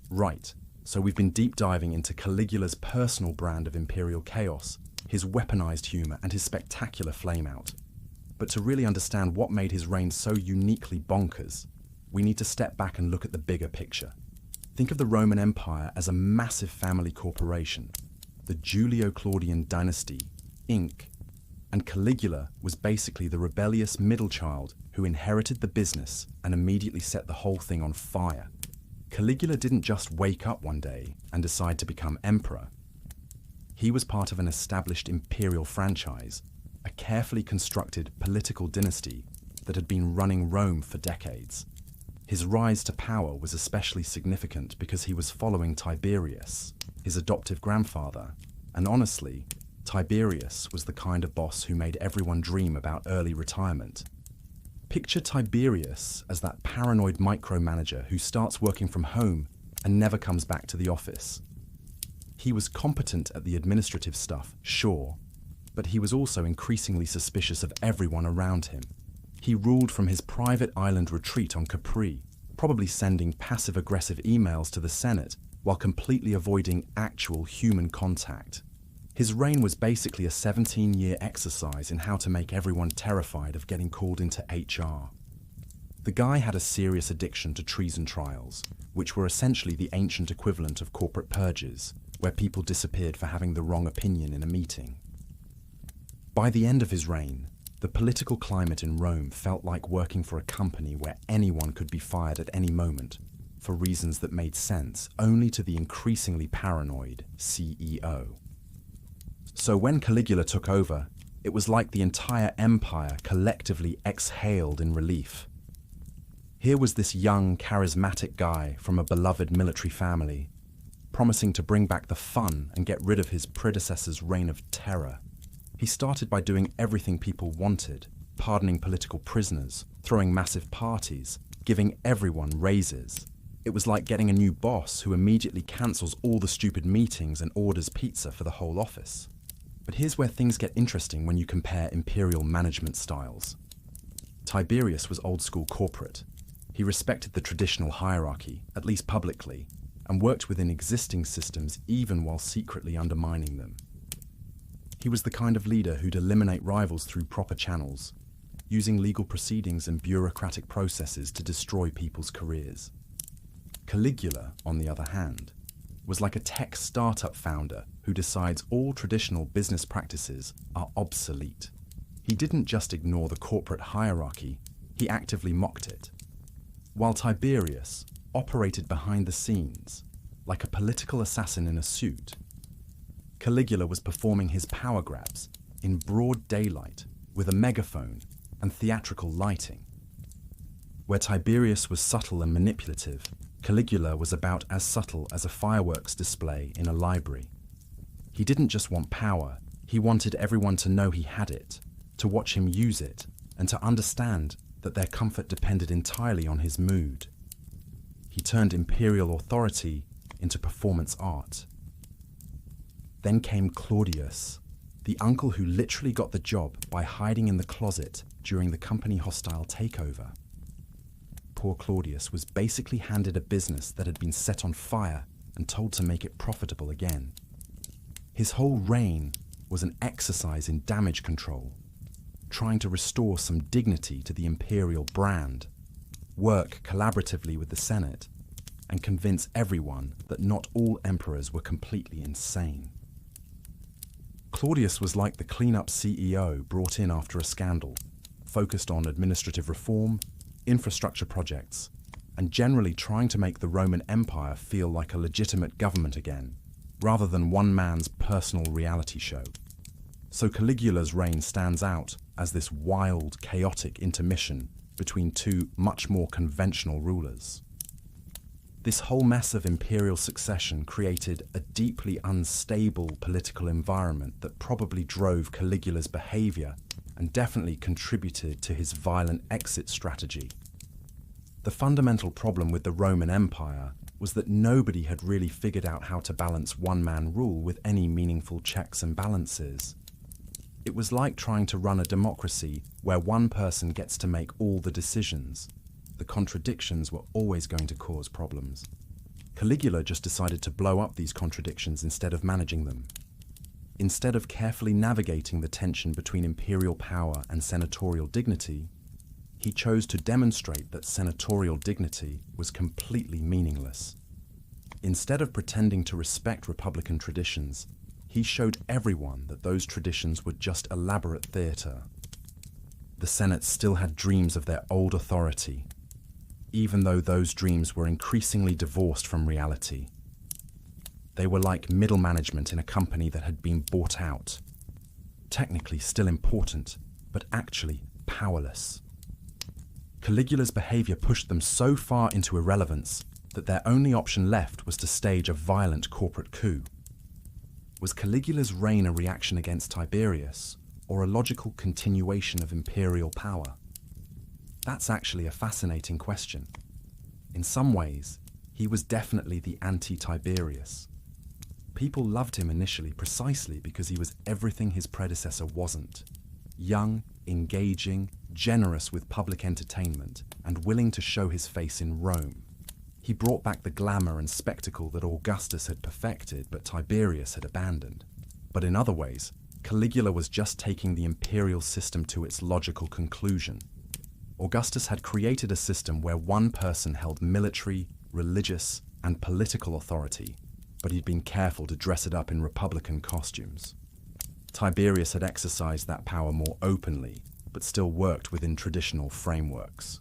Right, so we've been deep diving into Caligula's personal brand of imperial chaos, his weaponized humor, and his spectacular flameout. But to really understand what made his reign so uniquely bonkers, we need to step back and look at the bigger picture. Think of the Roman Empire as a massive family corporation, the Julio-Claudian dynasty, Inc., and Caligula was basically the rebellious middle child who inherited the business and immediately set the whole thing on fire. Caligula didn't just wake up one day and decide to become emperor. He was part of an established imperial franchise, a carefully constructed political dynasty that had been running Rome for decades. His rise to power was especially significant because he was following Tiberius, his adoptive grandfather, and honestly, Tiberius was the kind of boss who made everyone dream about early retirement. Picture Tiberius as that paranoid micromanager who starts working from home and never comes back to the office. He was competent at the administrative stuff, sure, but he was also increasingly suspicious of everyone around him. He ruled from his private island retreat on Capri, probably sending passive-aggressive emails to the Senate while completely avoiding actual human contact. His reign was basically a 17-year exercise in how to make everyone terrified of getting called into HR. The guy had a serious addiction to treason trials, which were essentially the ancient equivalent of corporate purges, where people disappeared for having the wrong opinion in a meeting. By the end of his reign, the political climate in Rome felt like working for a company where anyone could be fired at any moment, for reasons that made sense only to the increasingly paranoid CEO. So when Caligula took over, it was like the entire empire collectively exhaled in relief. Here was this young, charismatic guy from a beloved military family, promising to bring back the fun and get rid of his predecessor's reign of terror. He started by doing everything people wanted, pardoning political prisoners, throwing massive parties, giving everyone raises. It was like getting a new boss who immediately cancels all the stupid meetings and orders pizza for the whole office. But here's where things get interesting when you compare imperial management styles. Tiberius was old-school corporate. He respected the traditional hierarchy, at least publicly, and worked within existing systems even while secretly undermining them. He was the kind of leader who'd eliminate rivals through proper channels, using legal proceedings and bureaucratic processes to destroy people's careers. Caligula, on the other hand, was like a tech startup founder who decides all traditional business practices are obsolete. He didn't just ignore the corporate hierarchy, he actively mocked it. While Tiberius operated behind the scenes, like a political assassin in a suit, Caligula was performing his power grabs in broad daylight with a megaphone and theatrical lighting. Where Tiberius was subtle and manipulative, Caligula was about as subtle as a fireworks display in a library. He didn't just want power, he wanted everyone to know he had it, to watch him use it, and to understand that their comfort depended entirely on his mood. He turned imperial authority into performance art. Then came Claudius, the uncle who literally got the job by hiding in the closet during the company-hostile takeover. Poor Claudius was basically handed a business that had been set on fire and told to make it profitable again. His whole reign was an exercise in damage control, trying to restore some dignity to the imperial brand, work collaboratively with the Senate, and convince everyone that not all emperors were completely insane. Claudius was like the cleanup CEO brought in after a scandal, focused on administrative reform, infrastructure projects, and generally trying to make the Roman Empire feel like a legitimate government again, rather than one man's personal reality show. So Caligula's reign stands out as this wild, chaotic intermission between two much more conventional rulers. This whole mess of imperial succession created a deeply unstable political environment that probably drove Caligula's behavior and definitely contributed to his violent exit strategy. The fundamental problem with the Roman Empire was that nobody had really figured out how to balance one-man rule with any meaningful checks and balances. It was like trying to run a democracy where one person gets to make all the decisions. The contradictions were always going to cause problems. Caligula just decided to blow up these contradictions instead of managing them. Instead of carefully navigating the tension between imperial power and senatorial dignity, he chose to demonstrate that senatorial dignity was completely meaningless. Instead of pretending to respect republican traditions, he showed everyone that those traditions were just elaborate theater. The Senate still had dreams of their old authority, even though those dreams were increasingly divorced from reality. They were like middle management in a company that had been bought out. Technically still important, but actually powerless. Caligula's behavior pushed them so far into irrelevance that their only option left was to stage a violent corporate coup. Was Caligula's reign a reaction against Tiberius, or a logical continuation of imperial power? That's actually a fascinating question. In some ways, he was definitely the anti-Tiberius. People loved him initially precisely because he was everything his predecessor wasn't. Young, engaging, generous with public entertainment, and willing to show his face in Rome. He brought back the glamour and spectacle that Augustus had perfected but Tiberius had abandoned. But in other ways, Caligula was just taking the imperial system to its logical conclusion. Augustus had created a system where one person held military, religious, and political authority, but he'd been careful to dress it up in republican costumes. Tiberius had exercised that power more openly, but still worked within traditional frameworks.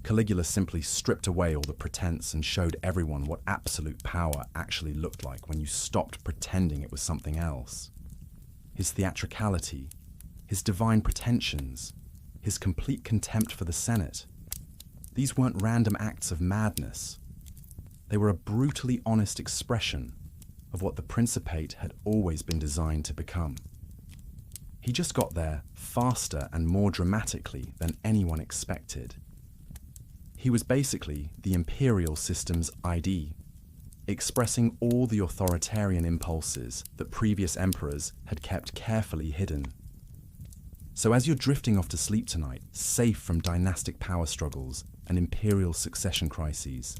Caligula simply stripped away all the pretense and showed everyone what absolute power actually looked like when you stopped pretending it was something else. His theatricality, his divine pretensions, his complete contempt for the Senate. These weren't random acts of madness. They were a brutally honest expression of what the Principate had always been designed to become. He just got there faster and more dramatically than anyone expected. He was basically the imperial system's ID, expressing all the authoritarian impulses that previous emperors had kept carefully hidden. So as you're drifting off to sleep tonight, safe from dynastic power struggles and imperial succession crises,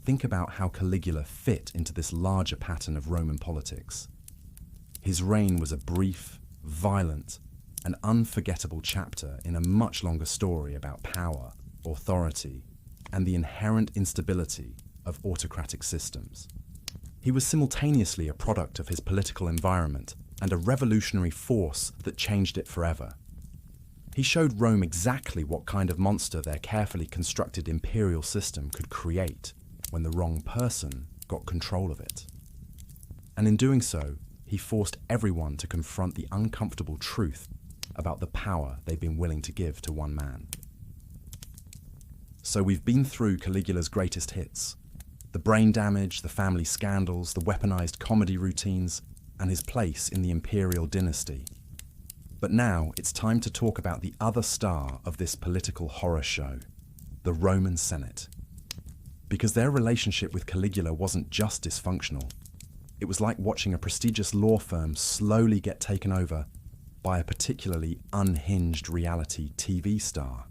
think about how Caligula fit into this larger pattern of Roman politics. His reign was a brief, violent, and unforgettable chapter in a much longer story about power, authority, and the inherent instability of autocratic systems. He was simultaneously a product of his political environment and a revolutionary force that changed it forever. He showed Rome exactly what kind of monster their carefully constructed imperial system could create when the wrong person got control of it. And in doing so, he forced everyone to confront the uncomfortable truth about the power they've been willing to give to one man. So we've been through Caligula's greatest hits: the brain damage, the family scandals, the weaponized comedy routines, and his place in the imperial dynasty. But now it's time to talk about the other star of this political horror show, the Roman Senate. Because their relationship with Caligula wasn't just dysfunctional. It was like watching a prestigious law firm slowly get taken over by a particularly unhinged reality TV star.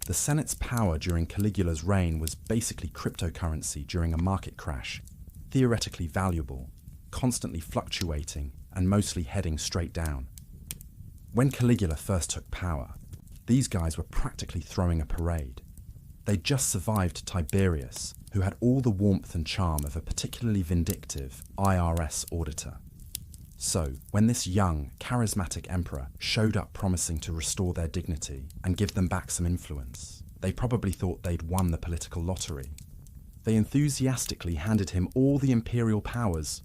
The Senate's power during Caligula's reign was basically cryptocurrency during a market crash, theoretically valuable, constantly fluctuating, and mostly heading straight down. When Caligula first took power, these guys were practically throwing a parade. They'd just survived Tiberius, who had all the warmth and charm of a particularly vindictive IRS auditor. So, when this young, charismatic emperor showed up promising to restore their dignity and give them back some influence, they probably thought they'd won the political lottery. They enthusiastically handed him all the imperial powers,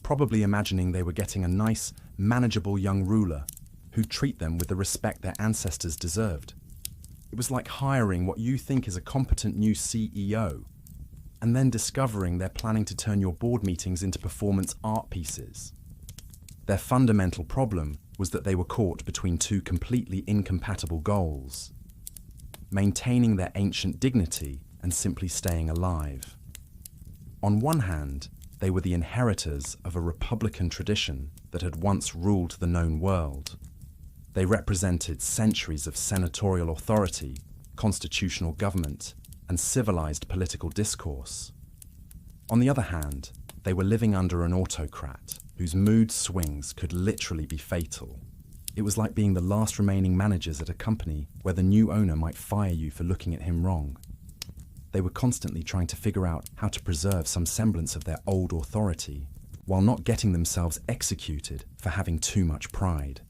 probably imagining they were getting a nice, manageable young ruler who'd treat them with the respect their ancestors deserved. It was like hiring what you think is a competent new CEO, and then discovering they're planning to turn your board meetings into performance art pieces. Their fundamental problem was that they were caught between two completely incompatible goals: maintaining their ancient dignity and simply staying alive. On one hand, they were the inheritors of a republican tradition that had once ruled the known world. They represented centuries of senatorial authority, constitutional government, and civilized political discourse. On the other hand, they were living under an autocrat whose mood swings could literally be fatal. It was like being the last remaining managers at a company where the new owner might fire you for looking at him wrong. They were constantly trying to figure out how to preserve some semblance of their old authority while not getting themselves executed for having too much pride.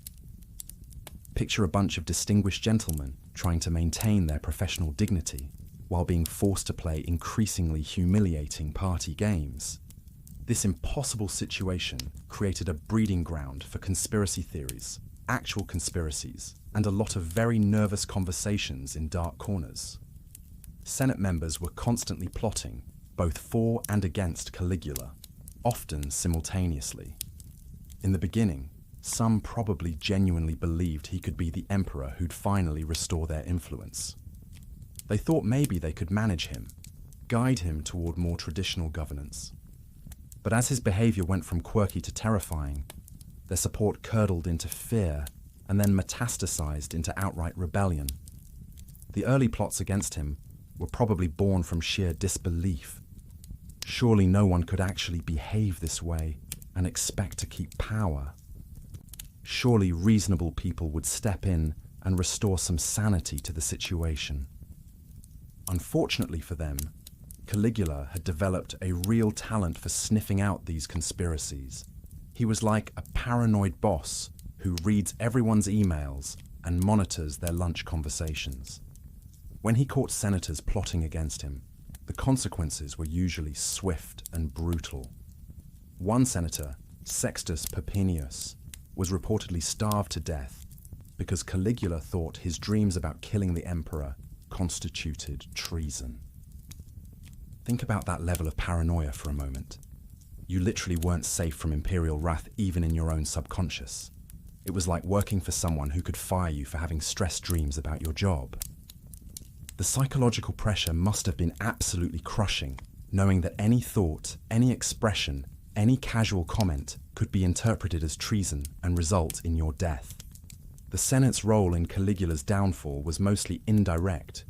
Picture a bunch of distinguished gentlemen trying to maintain their professional dignity while being forced to play increasingly humiliating party games. This impossible situation created a breeding ground for conspiracy theories, actual conspiracies, and a lot of very nervous conversations in dark corners. Senate members were constantly plotting, both for and against Caligula, often simultaneously. In the beginning, some probably genuinely believed he could be the emperor who'd finally restore their influence. They thought maybe they could manage him, guide him toward more traditional governance. But as his behavior went from quirky to terrifying, their support curdled into fear and then metastasized into outright rebellion. The early plots against him were probably born from sheer disbelief. Surely no one could actually behave this way and expect to keep power. Surely reasonable people would step in and restore some sanity to the situation. Unfortunately for them, Caligula had developed a real talent for sniffing out these conspiracies. He was like a paranoid boss who reads everyone's emails and monitors their lunch conversations. When he caught senators plotting against him, the consequences were usually swift and brutal. One senator, Sextus Popinius, was reportedly starved to death because Caligula thought his dreams about killing the emperor constituted treason. Think about that level of paranoia for a moment. You literally weren't safe from imperial wrath even in your own subconscious. It was like working for someone who could fire you for having stress dreams about your job. The psychological pressure must have been absolutely crushing, knowing that any thought, any expression, any casual comment could be interpreted as treason and result in your death. The Senate's role in Caligula's downfall was mostly indirect,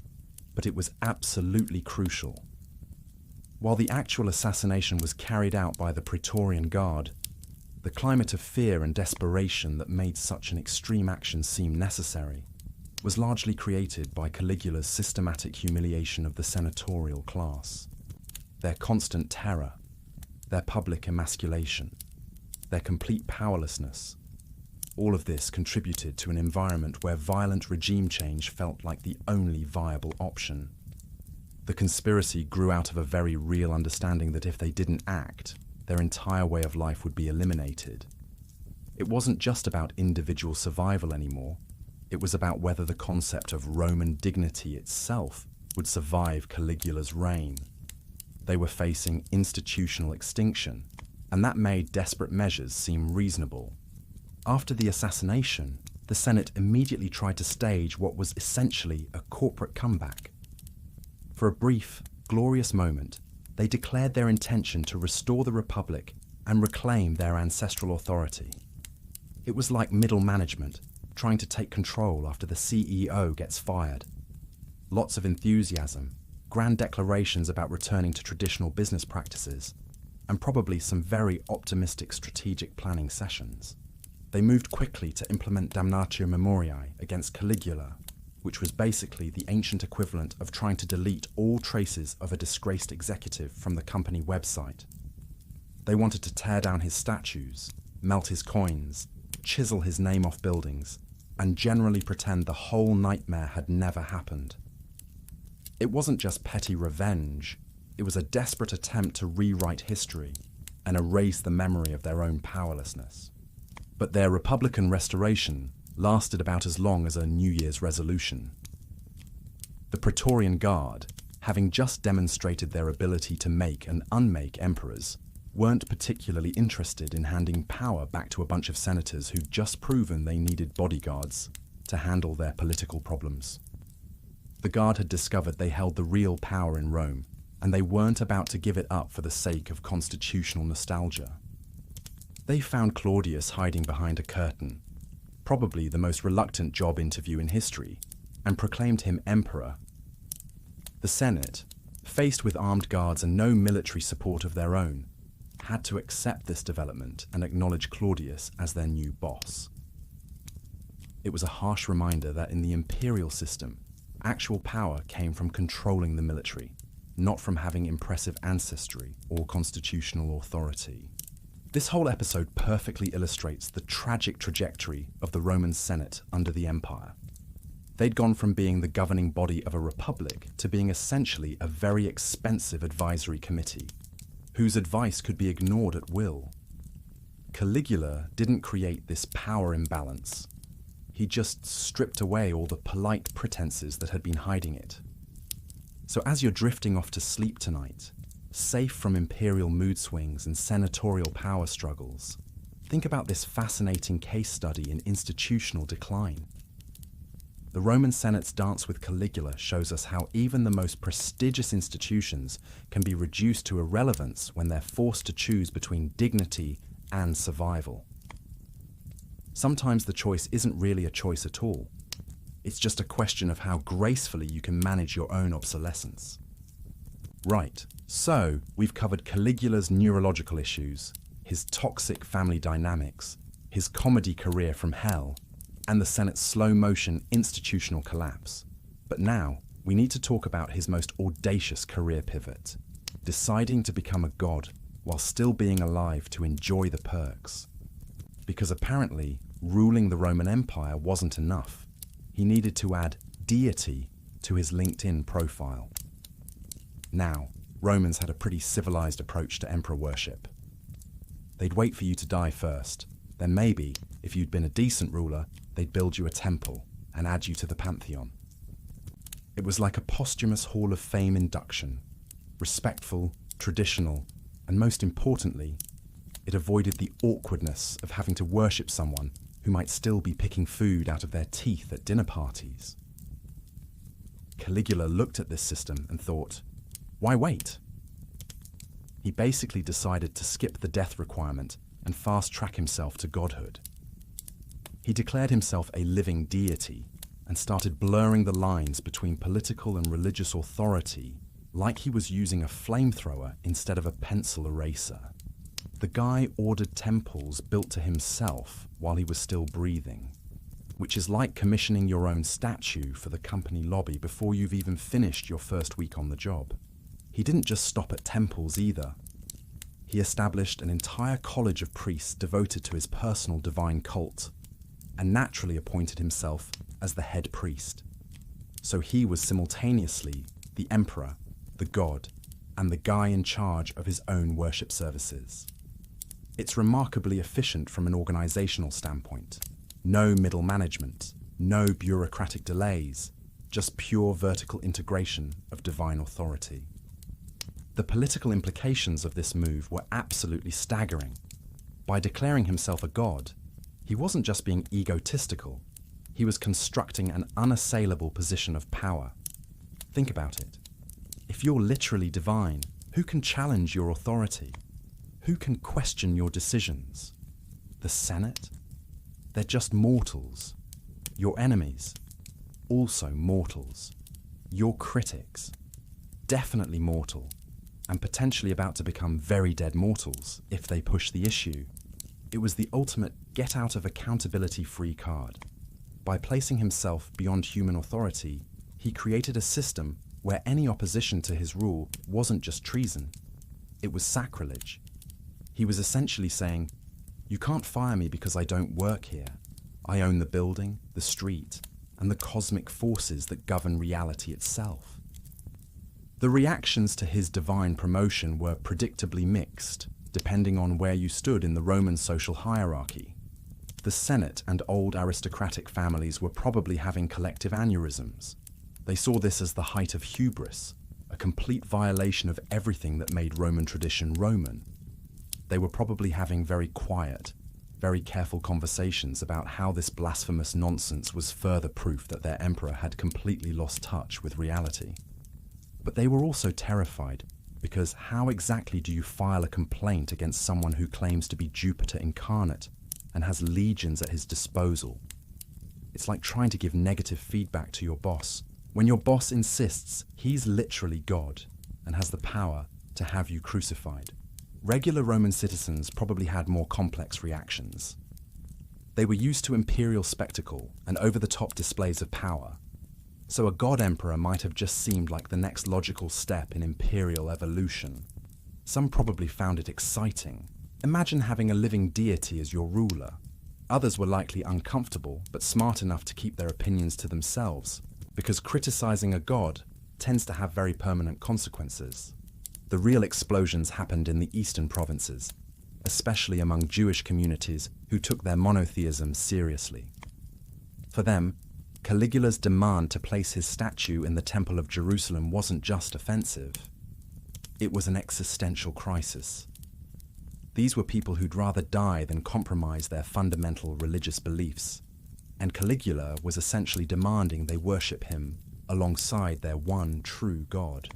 but it was absolutely crucial. While the actual assassination was carried out by the Praetorian Guard, the climate of fear and desperation that made such an extreme action seem necessary was largely created by Caligula's systematic humiliation of the senatorial class. Their constant terror, their public emasculation, their complete powerlessness, all of this contributed to an environment where violent regime change felt like the only viable option. The conspiracy grew out of a very real understanding that if they didn't act, their entire way of life would be eliminated. It wasn't just about individual survival anymore. It was about whether the concept of Roman dignity itself would survive Caligula's reign. They were facing institutional extinction, and that made desperate measures seem reasonable. After the assassination, the Senate immediately tried to stage what was essentially a corporate comeback. For a brief, glorious moment, they declared their intention to restore the Republic and reclaim their ancestral authority. It was like middle management trying to take control after the CEO gets fired. Lots of enthusiasm, grand declarations about returning to traditional business practices, and probably some very optimistic strategic planning sessions. They moved quickly to implement damnatio memoriae against Caligula, which was basically the ancient equivalent of trying to delete all traces of a disgraced executive from the company website. They wanted to tear down his statues, melt his coins, chisel his name off buildings, and generally pretend the whole nightmare had never happened. It wasn't just petty revenge, it was a desperate attempt to rewrite history and erase the memory of their own powerlessness. But their Republican restoration lasted about as long as a New Year's resolution. The Praetorian Guard, having just demonstrated their ability to make and unmake emperors, weren't particularly interested in handing power back to a bunch of senators who'd just proven they needed bodyguards to handle their political problems. The Guard had discovered they held the real power in Rome, and they weren't about to give it up for the sake of constitutional nostalgia. They found Claudius hiding behind a curtain, probably the most reluctant job interview in history, and proclaimed him emperor. The Senate, faced with armed guards and no military support of their own, had to accept this development and acknowledge Claudius as their new boss. It was a harsh reminder that in the imperial system, actual power came from controlling the military, not from having impressive ancestry or constitutional authority. This whole episode perfectly illustrates the tragic trajectory of the Roman Senate under the Empire. They'd gone from being the governing body of a republic to being essentially a very expensive advisory committee, whose advice could be ignored at will. Caligula didn't create this power imbalance. He just stripped away all the polite pretenses that had been hiding it. So as you're drifting off to sleep tonight, safe from imperial mood swings and senatorial power struggles, think about this fascinating case study in institutional decline. The Roman Senate's dance with Caligula shows us how even the most prestigious institutions can be reduced to irrelevance when they're forced to choose between dignity and survival. Sometimes the choice isn't really a choice at all. It's just a question of how gracefully you can manage your own obsolescence. Right, so we've covered Caligula's neurological issues, his toxic family dynamics, his comedy career from hell, and the Senate's slow-motion institutional collapse. But now, we need to talk about his most audacious career pivot, deciding to become a god while still being alive to enjoy the perks. Because apparently, ruling the Roman Empire wasn't enough. He needed to add deity to his LinkedIn profile. Now, Romans had a pretty civilized approach to emperor worship. They'd wait for you to die first, then maybe, if you'd been a decent ruler, they'd build you a temple and add you to the pantheon. It was like a posthumous Hall of Fame induction, respectful, traditional, and most importantly, it avoided the awkwardness of having to worship someone who who might still be picking food out of their teeth at dinner parties. Caligula looked at this system and thought, why wait? He basically decided to skip the death requirement and fast-track himself to godhood. He declared himself a living deity and started blurring the lines between political and religious authority like he was using a flamethrower instead of a pencil eraser. The guy ordered temples built to himself while he was still breathing, which is like commissioning your own statue for the company lobby before you've even finished your first week on the job. He didn't just stop at temples either. He established an entire college of priests devoted to his personal divine cult, and naturally appointed himself as the head priest. So he was simultaneously the emperor, the god, and the guy in charge of his own worship services. It's remarkably efficient from an organizational standpoint. No middle management, no bureaucratic delays, just pure vertical integration of divine authority. The political implications of this move were absolutely staggering. By declaring himself a god, he wasn't just being egotistical, he was constructing an unassailable position of power. Think about it. If you're literally divine, who can challenge your authority? Who can question your decisions? The Senate? They're just mortals. Your enemies? Also mortals. Your critics? Definitely mortal, and potentially about to become very dead mortals if they push the issue. It was the ultimate get-out-of-accountability-free card. By placing himself beyond human authority, he created a system where any opposition to his rule wasn't just treason, it was sacrilege. He was essentially saying, you can't fire me because I don't work here. I own the building, the street, and the cosmic forces that govern reality itself. The reactions to his divine promotion were predictably mixed, depending on where you stood in the Roman social hierarchy. The Senate and old aristocratic families were probably having collective aneurysms. They saw this as the height of hubris, a complete violation of everything that made Roman tradition Roman. They were probably having very quiet, very careful conversations about how this blasphemous nonsense was further proof that their emperor had completely lost touch with reality. But they were also terrified, because how exactly do you file a complaint against someone who claims to be Jupiter incarnate and has legions at his disposal? It's like trying to give negative feedback to your boss, when your boss insists he's literally God and has the power to have you crucified. Regular Roman citizens probably had more complex reactions. They were used to imperial spectacle and over-the-top displays of power, so a god emperor might have just seemed like the next logical step in imperial evolution. Some probably found it exciting. Imagine having a living deity as your ruler. Others were likely uncomfortable, but smart enough to keep their opinions to themselves, because criticizing a god tends to have very permanent consequences. The real explosions happened in the eastern provinces, especially among Jewish communities who took their monotheism seriously. For them, Caligula's demand to place his statue in the Temple of Jerusalem wasn't just offensive. It was an existential crisis. These were people who'd rather die than compromise their fundamental religious beliefs, and Caligula was essentially demanding they worship him alongside their one true god.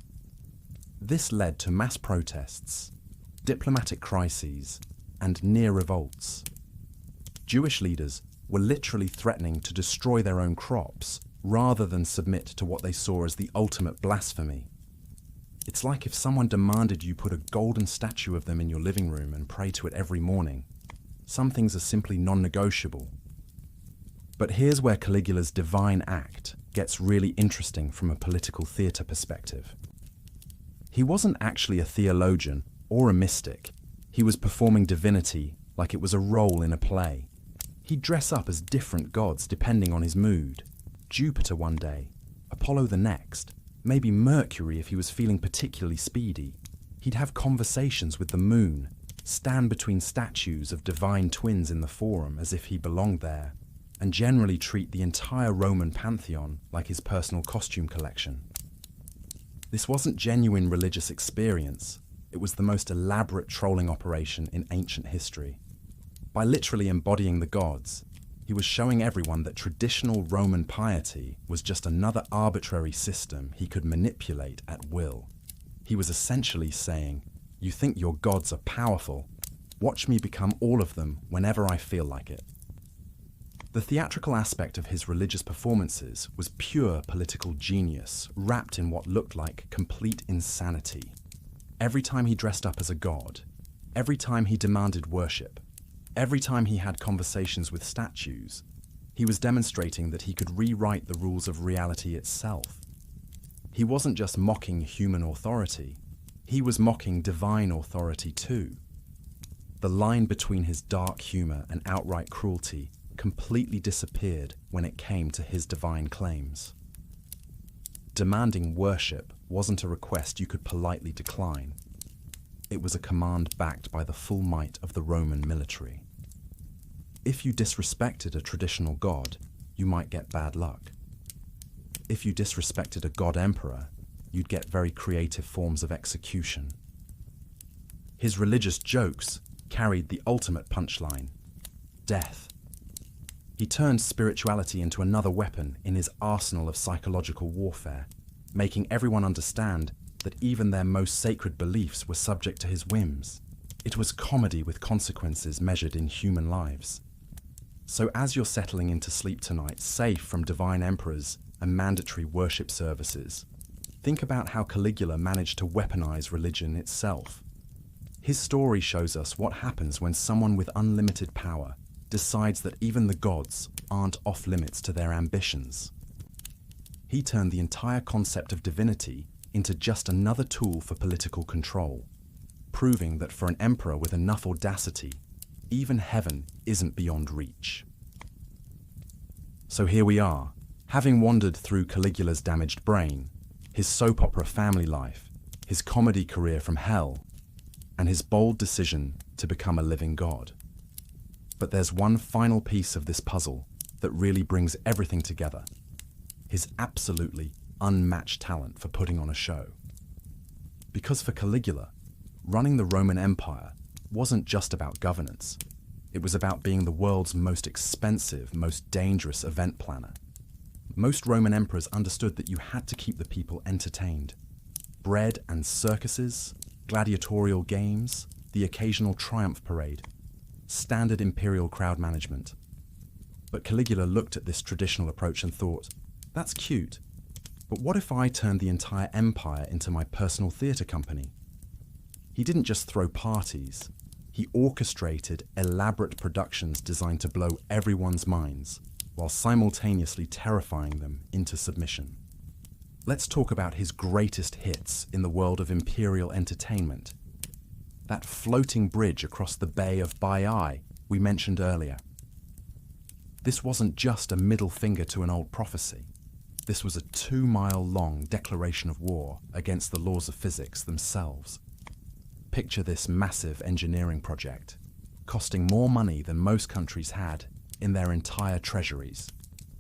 This led to mass protests, diplomatic crises, and near revolts. Jewish leaders were literally threatening to destroy their own crops rather than submit to what they saw as the ultimate blasphemy. It's like if someone demanded you put a golden statue of them in your living room and pray to it every morning. Some things are simply non-negotiable. But here's where Caligula's divine act gets really interesting from a political theatre perspective. He wasn't actually a theologian or a mystic. He was performing divinity like it was a role in a play. He'd dress up as different gods depending on his mood. Jupiter one day, Apollo the next, maybe Mercury if he was feeling particularly speedy. He'd have conversations with the moon, stand between statues of divine twins in the Forum as if he belonged there, and generally treat the entire Roman pantheon like his personal costume collection. This wasn't genuine religious experience, it was the most elaborate trolling operation in ancient history. By literally embodying the gods, He was showing everyone that traditional Roman piety was just another arbitrary system he could manipulate at will. He was essentially saying, "You think your gods are powerful? Watch me become all of them whenever I feel like it." The theatrical aspect of his religious performances was pure political genius, wrapped in what looked like complete insanity. Every time he dressed up as a god, every time he demanded worship, every time he had conversations with statues, he was demonstrating that he could rewrite the rules of reality itself. He wasn't just mocking human authority, he was mocking divine authority too. The line between his dark humor and outright cruelty completely disappeared when it came to his divine claims. Demanding worship wasn't a request you could politely decline. It was a command backed by the full might of the Roman military. If you disrespected a traditional god, you might get bad luck. If you disrespected a god emperor, you'd get very creative forms of execution. His religious jokes carried the ultimate punchline: death. He turned spirituality into another weapon in his arsenal of psychological warfare, making everyone understand that even their most sacred beliefs were subject to his whims. It was comedy with consequences measured in human lives. So as you're settling into sleep tonight, safe from divine emperors and mandatory worship services, think about how Caligula managed to weaponize religion itself. His story shows us what happens when someone with unlimited power decides that even the gods aren't off limits to their ambitions. He turned the entire concept of divinity into just another tool for political control, proving that for an emperor with enough audacity, even heaven isn't beyond reach. So here we are, having wandered through Caligula's damaged brain, his soap opera family life, his comedy career from hell, and his bold decision to become a living god. But there's one final piece of this puzzle that really brings everything together: his absolutely unmatched talent for putting on a show. Because for Caligula, running the Roman Empire wasn't just about governance. It was about being the world's most expensive, most dangerous event planner. Most Roman emperors understood that you had to keep the people entertained. Bread and circuses, gladiatorial games, the occasional triumph parade, standard imperial crowd management. But Caligula looked at this traditional approach and thought, that's cute, but what if I turned the entire empire into my personal theatre company? He didn't just throw parties, he orchestrated elaborate productions designed to blow everyone's minds, while simultaneously terrifying them into submission. Let's talk about his greatest hits in the world of imperial entertainment. That floating bridge across the Bay of Baiae we mentioned earlier. This wasn't just a middle finger to an old prophecy. This was a 2-mile-long declaration of war against the laws of physics themselves. Picture this massive engineering project, costing more money than most countries had in their entire treasuries,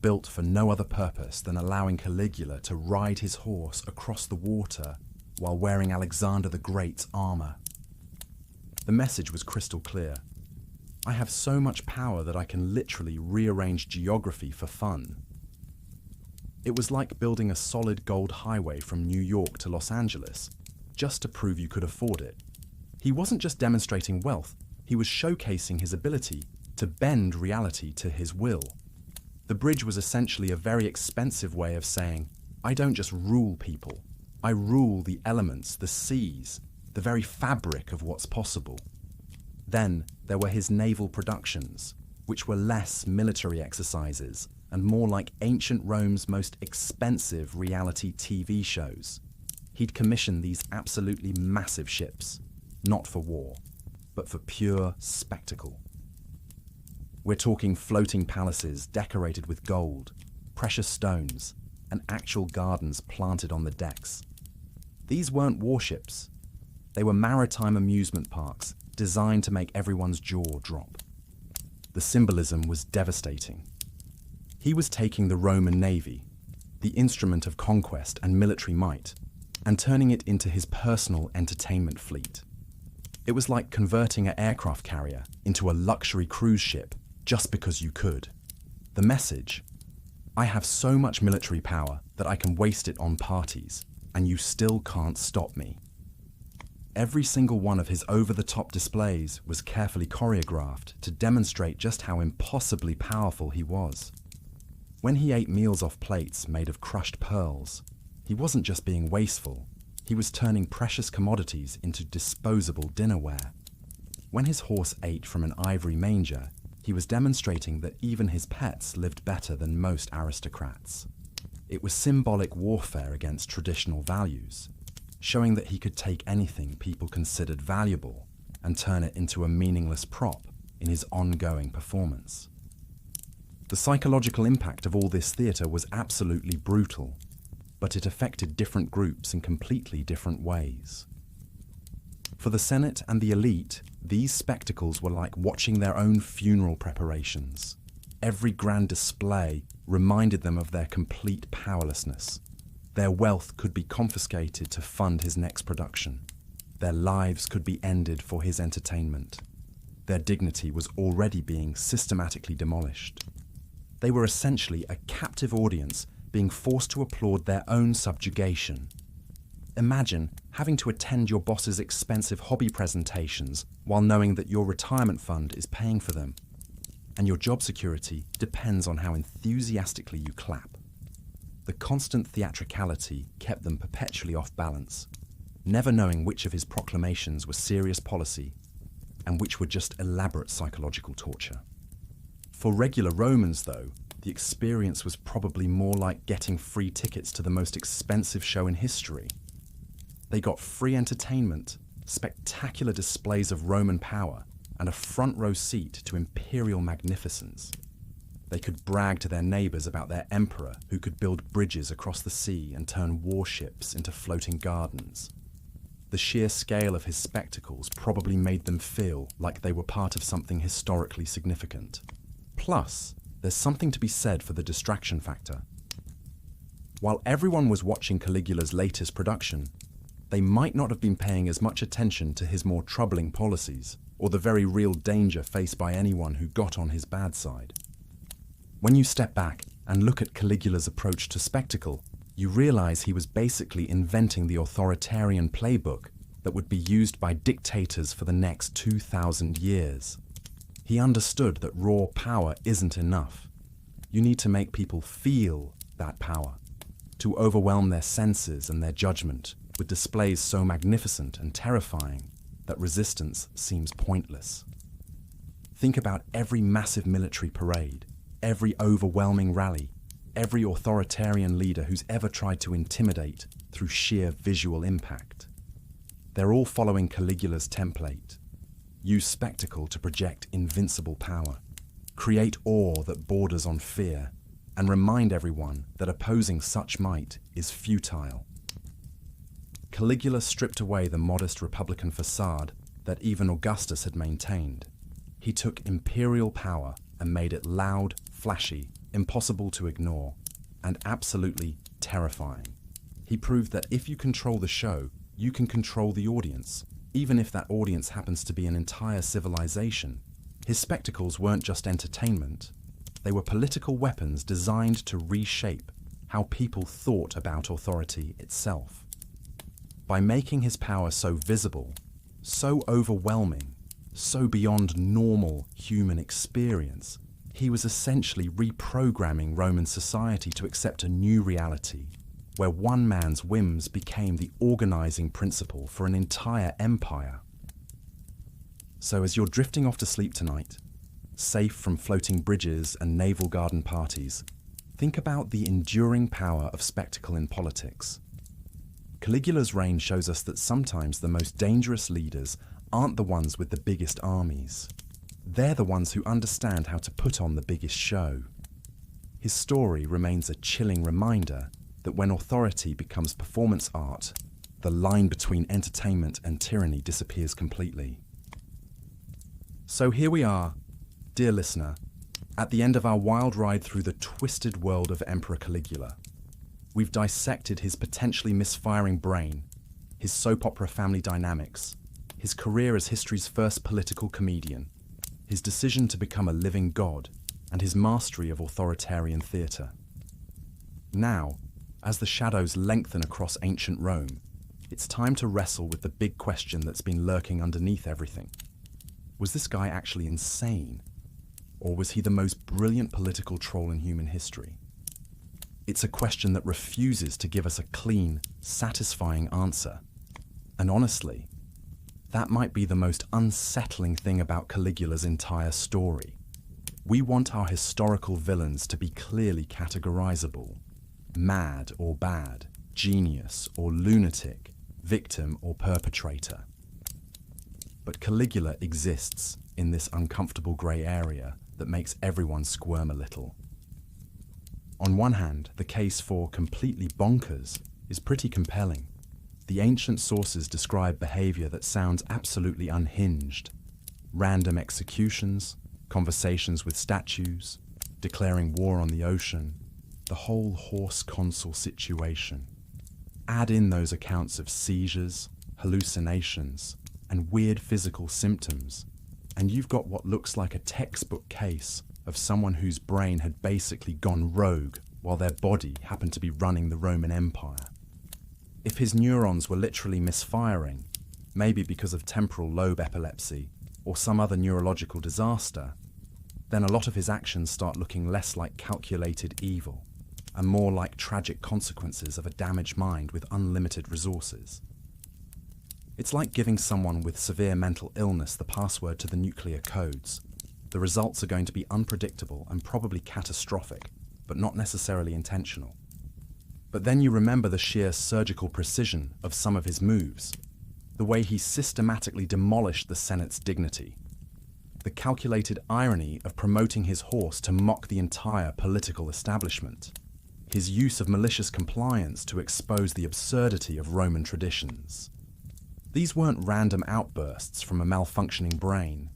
built for no other purpose than allowing Caligula to ride his horse across the water while wearing Alexander the Great's armor. The message was crystal clear. I have so much power that I can literally rearrange geography for fun. It was like building a solid gold highway from New York to Los Angeles, just to prove you could afford it. He wasn't just demonstrating wealth, he was showcasing his ability to bend reality to his will. The bridge was essentially a very expensive way of saying, I don't just rule people, I rule the elements, the seas, the very fabric of what's possible. Then there were his naval productions, which were less military exercises and more like ancient Rome's most expensive reality TV shows. He'd commissioned these absolutely massive ships, not for war, but for pure spectacle. We're talking floating palaces decorated with gold, precious stones, and actual gardens planted on the decks. These weren't warships. They were maritime amusement parks designed to make everyone's jaw drop. The symbolism was devastating. He was taking the Roman Navy, the instrument of conquest and military might, and turning it into his personal entertainment fleet. It was like converting an aircraft carrier into a luxury cruise ship just because you could. The message: I have so much military power that I can waste it on parties, and you still can't stop me. Every single one of his over-the-top displays was carefully choreographed to demonstrate just how impossibly powerful he was. When he ate meals off plates made of crushed pearls, he wasn't just being wasteful, he was turning precious commodities into disposable dinnerware. When his horse ate from an ivory manger, he was demonstrating that even his pets lived better than most aristocrats. It was symbolic warfare against traditional values, showing that he could take anything people considered valuable and turn it into a meaningless prop in his ongoing performance. The psychological impact of all this theatre was absolutely brutal, but it affected different groups in completely different ways. For the Senate and the elite, these spectacles were like watching their own funeral preparations. Every grand display reminded them of their complete powerlessness. Their wealth could be confiscated to fund his next production. Their lives could be ended for his entertainment. Their dignity was already being systematically demolished. They were essentially a captive audience being forced to applaud their own subjugation. Imagine having to attend your boss's expensive hobby presentations while knowing that your retirement fund is paying for them, and your job security depends on how enthusiastically you clap. The constant theatricality kept them perpetually off balance, never knowing which of his proclamations were serious policy and which were just elaborate psychological torture. For regular Romans, though, the experience was probably more like getting free tickets to the most expensive show in history. They got free entertainment, spectacular displays of Roman power, and a front row seat to imperial magnificence. They could brag to their neighbours about their emperor who could build bridges across the sea and turn warships into floating gardens. The sheer scale of his spectacles probably made them feel like they were part of something historically significant. Plus, there's something to be said for the distraction factor. While everyone was watching Caligula's latest production, they might not have been paying as much attention to his more troubling policies or the very real danger faced by anyone who got on his bad side. When you step back and look at Caligula's approach to spectacle, you realize he was basically inventing the authoritarian playbook that would be used by dictators for the next 2,000 years. He understood that raw power isn't enough. You need to make people feel that power, to overwhelm their senses and their judgment with displays so magnificent and terrifying that resistance seems pointless. Think about every massive military parade, every overwhelming rally, every authoritarian leader who's ever tried to intimidate through sheer visual impact. They're all following Caligula's template. Use spectacle to project invincible power, create awe that borders on fear, and remind everyone that opposing such might is futile. Caligula stripped away the modest republican facade that even Augustus had maintained. He took imperial power and made it loud, flashy, impossible to ignore, and absolutely terrifying. He proved that if you control the show, you can control the audience, even if that audience happens to be an entire civilization. His spectacles weren't just entertainment. They were political weapons designed to reshape how people thought about authority itself. By making his power so visible, so overwhelming, so beyond normal human experience, he was essentially reprogramming Roman society to accept a new reality, where one man's whims became the organizing principle for an entire empire. So as you're drifting off to sleep tonight, safe from floating bridges and naval garden parties, think about the enduring power of spectacle in politics. Caligula's reign shows us that sometimes the most dangerous leaders aren't the ones with the biggest armies. They're the ones who understand how to put on the biggest show. His story remains a chilling reminder that when authority becomes performance art, the line between entertainment and tyranny disappears completely. So here we are, dear listener, at the end of our wild ride through the twisted world of Emperor Caligula. We've dissected his potentially misfiring brain, his soap opera family dynamics, his career as history's first political comedian, his decision to become a living god, and his mastery of authoritarian theatre. Now, as the shadows lengthen across ancient Rome, it's time to wrestle with the big question that's been lurking underneath everything. Was this guy actually insane? Or was he the most brilliant political troll in human history? It's a question that refuses to give us a clean, satisfying answer. And honestly, that might be the most unsettling thing about Caligula's entire story. We want our historical villains to be clearly categorizable: mad or bad, genius or lunatic, victim or perpetrator. But Caligula exists in this uncomfortable grey area that makes everyone squirm a little. On one hand, the case for completely bonkers is pretty compelling. The ancient sources describe behavior that sounds absolutely unhinged. Random executions, conversations with statues, declaring war on the ocean, the whole horse consul situation. Add in those accounts of seizures, hallucinations, and weird physical symptoms, and you've got what looks like a textbook case of someone whose brain had basically gone rogue while their body happened to be running the Roman Empire. If his neurons were literally misfiring, maybe because of temporal lobe epilepsy or some other neurological disaster, then a lot of his actions start looking less like calculated evil and more like tragic consequences of a damaged mind with unlimited resources. It's like giving someone with severe mental illness the password to the nuclear codes. The results are going to be unpredictable and probably catastrophic, but not necessarily intentional. But then you remember the sheer surgical precision of some of his moves, the way he systematically demolished the Senate's dignity, the calculated irony of promoting his horse to mock the entire political establishment, his use of malicious compliance to expose the absurdity of Roman traditions. These weren't random outbursts from a malfunctioning brain.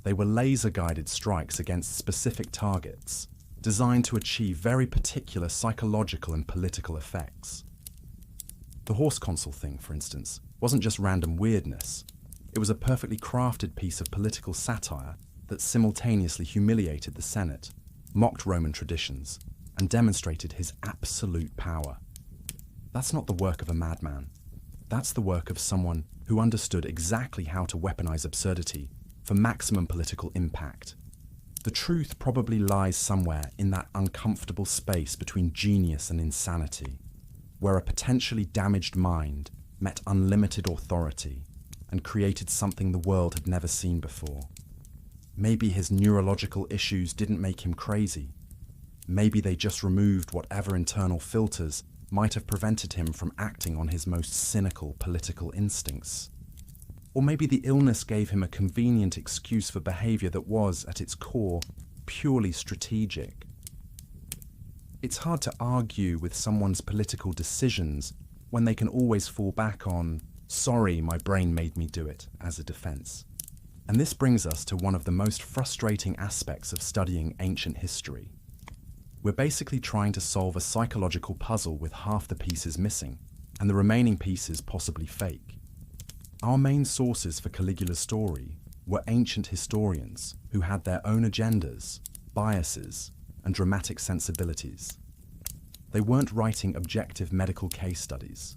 They were laser-guided strikes against specific targets, designed to achieve very particular psychological and political effects. The horse consul thing, for instance, wasn't just random weirdness. It was a perfectly crafted piece of political satire that simultaneously humiliated the Senate, mocked Roman traditions, and demonstrated his absolute power. That's not the work of a madman. That's the work of someone who understood exactly how to weaponize absurdity for maximum political impact. The truth probably lies somewhere in that uncomfortable space between genius and insanity, where a potentially damaged mind met unlimited authority and created something the world had never seen before. Maybe his neurological issues didn't make him crazy. Maybe they just removed whatever internal filters might have prevented him from acting on his most cynical political instincts. Or maybe the illness gave him a convenient excuse for behavior that was, at its core, purely strategic. It's hard to argue with someone's political decisions when they can always fall back on, "Sorry, my brain made me do it," as a defense. And this brings us to one of the most frustrating aspects of studying ancient history. We're basically trying to solve a psychological puzzle with half the pieces missing, and the remaining pieces possibly fake. Our main sources for Caligula's story were ancient historians who had their own agendas, biases, and dramatic sensibilities. They weren't writing objective medical case studies.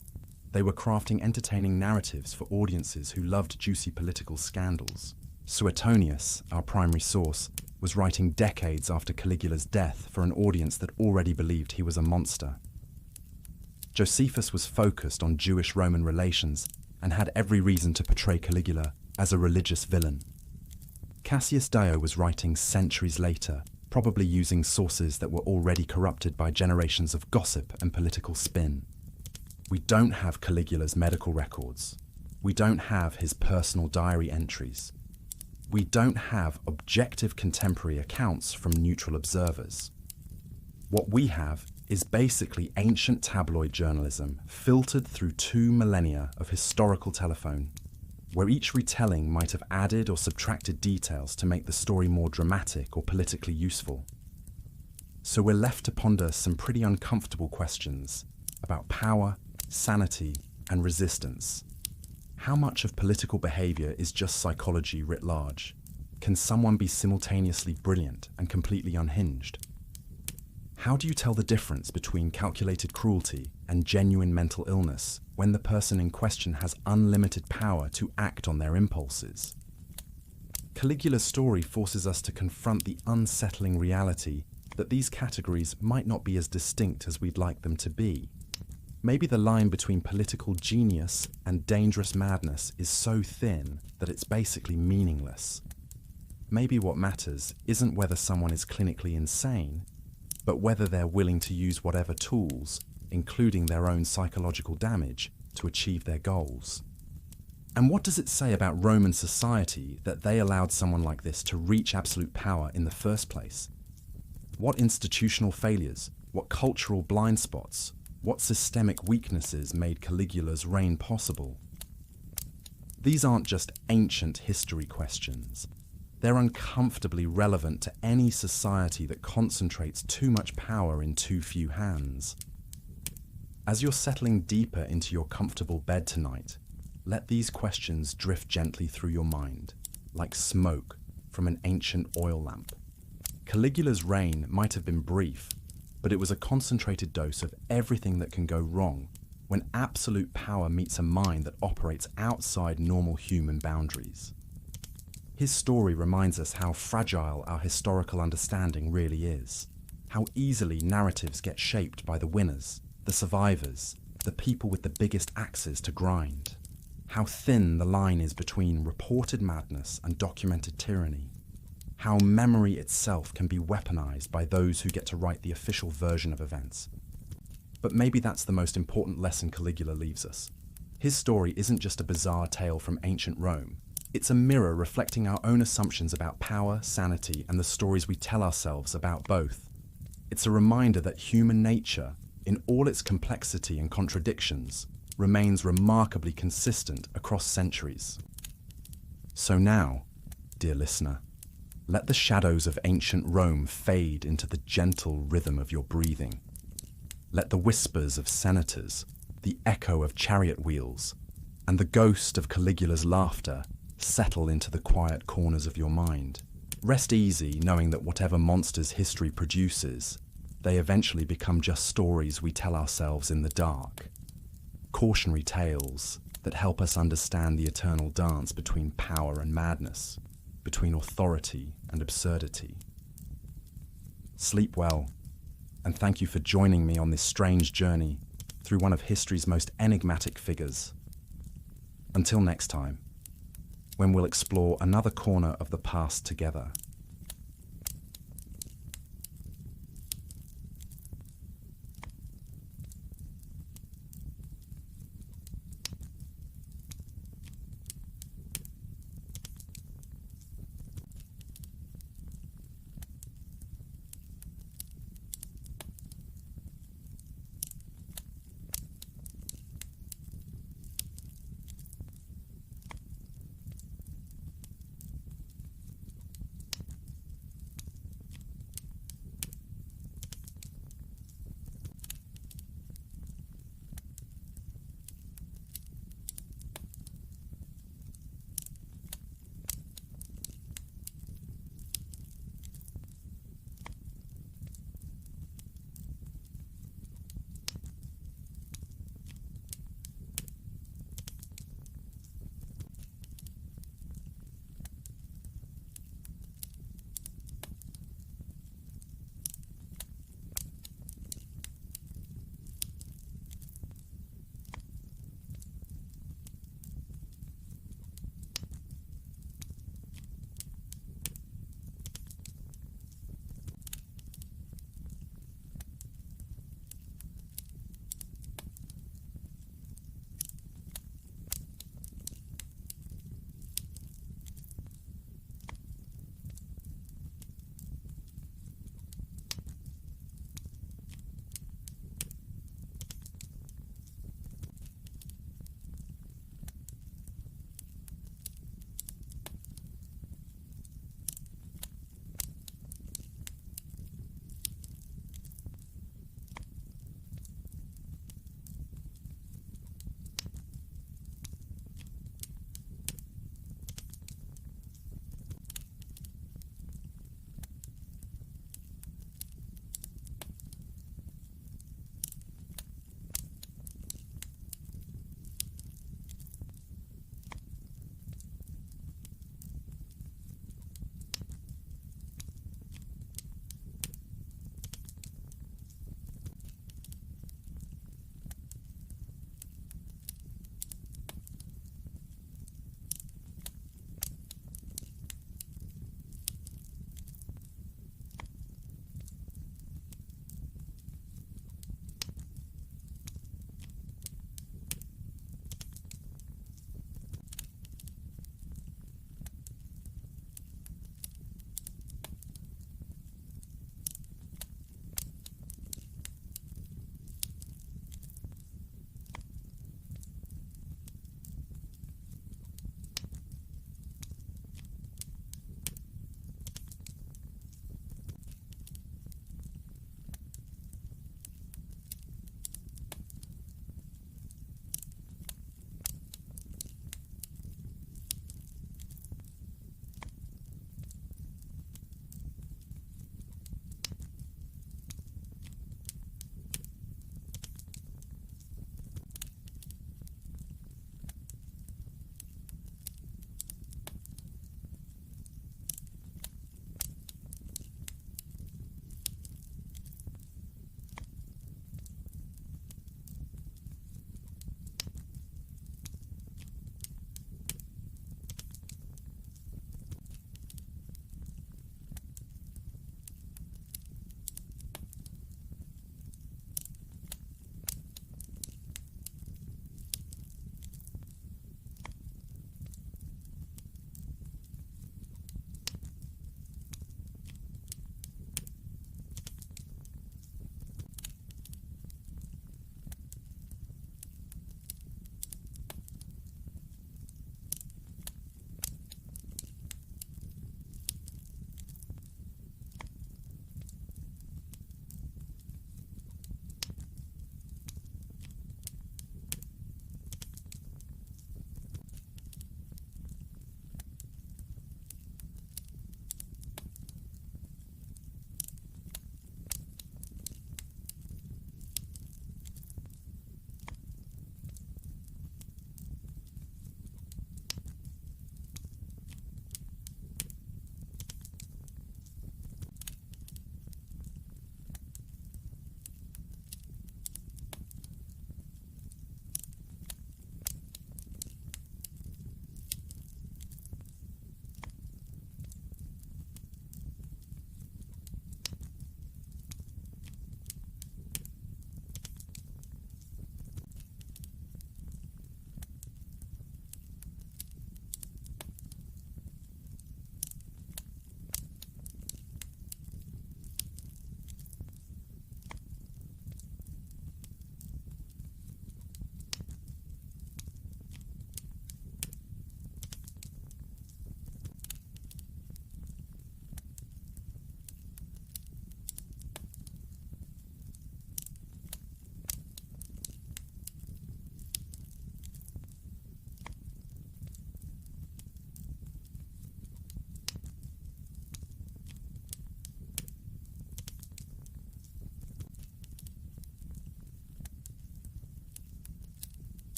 They were crafting entertaining narratives for audiences who loved juicy political scandals. Suetonius, our primary source, was writing decades after Caligula's death for an audience that already believed he was a monster. Josephus was focused on Jewish-Roman relations and had every reason to portray Caligula as a religious villain. Cassius Dio was writing centuries later, probably using sources that were already corrupted by generations of gossip and political spin. We don't have Caligula's medical records. We don't have his personal diary entries. We don't have objective contemporary accounts from neutral observers. What we have is basically ancient tabloid journalism filtered through 2 millennia of historical telephone, where each retelling might have added or subtracted details to make the story more dramatic or politically useful. So we're left to ponder some pretty uncomfortable questions about power, sanity, and resistance. How much of political behavior is just psychology writ large? Can someone be simultaneously brilliant and completely unhinged? How do you tell the difference between calculated cruelty and genuine mental illness when the person in question has unlimited power to act on their impulses? Caligula's story forces us to confront the unsettling reality that these categories might not be as distinct as we'd like them to be. Maybe the line between political genius and dangerous madness is so thin that it's basically meaningless. Maybe what matters isn't whether someone is clinically insane, but whether they're willing to use whatever tools, including their own psychological damage, to achieve their goals. And what does it say about Roman society that they allowed someone like this to reach absolute power in the first place? What institutional failures, what cultural blind spots, what systemic weaknesses made Caligula's reign possible? These aren't just ancient history questions. They're uncomfortably relevant to any society that concentrates too much power in too few hands. As you're settling deeper into your comfortable bed tonight, let these questions drift gently through your mind, like smoke from an ancient oil lamp. Caligula's reign might have been brief, but it was a concentrated dose of everything that can go wrong when absolute power meets a mind that operates outside normal human boundaries. His story reminds us how fragile our historical understanding really is, how easily narratives get shaped by the winners, the survivors, the people with the biggest axes to grind, how thin the line is between reported madness and documented tyranny, how memory itself can be weaponized by those who get to write the official version of events. But maybe that's the most important lesson Caligula leaves us. His story isn't just a bizarre tale from ancient Rome. It's a mirror reflecting our own assumptions about power, sanity, and the stories we tell ourselves about both. It's a reminder that human nature, in all its complexity and contradictions, remains remarkably consistent across centuries. So now, dear listener, let the shadows of ancient Rome fade into the gentle rhythm of your breathing. Let the whispers of senators, the echo of chariot wheels, and the ghost of Caligula's laughter settle into the quiet corners of your mind. Rest easy knowing that whatever monsters history produces, they eventually become just stories we tell ourselves in the dark. Cautionary tales that help us understand the eternal dance between power and madness, between authority and absurdity. Sleep well, and thank you for joining me on this strange journey through one of history's most enigmatic figures. Until next time, when we'll explore another corner of the past together.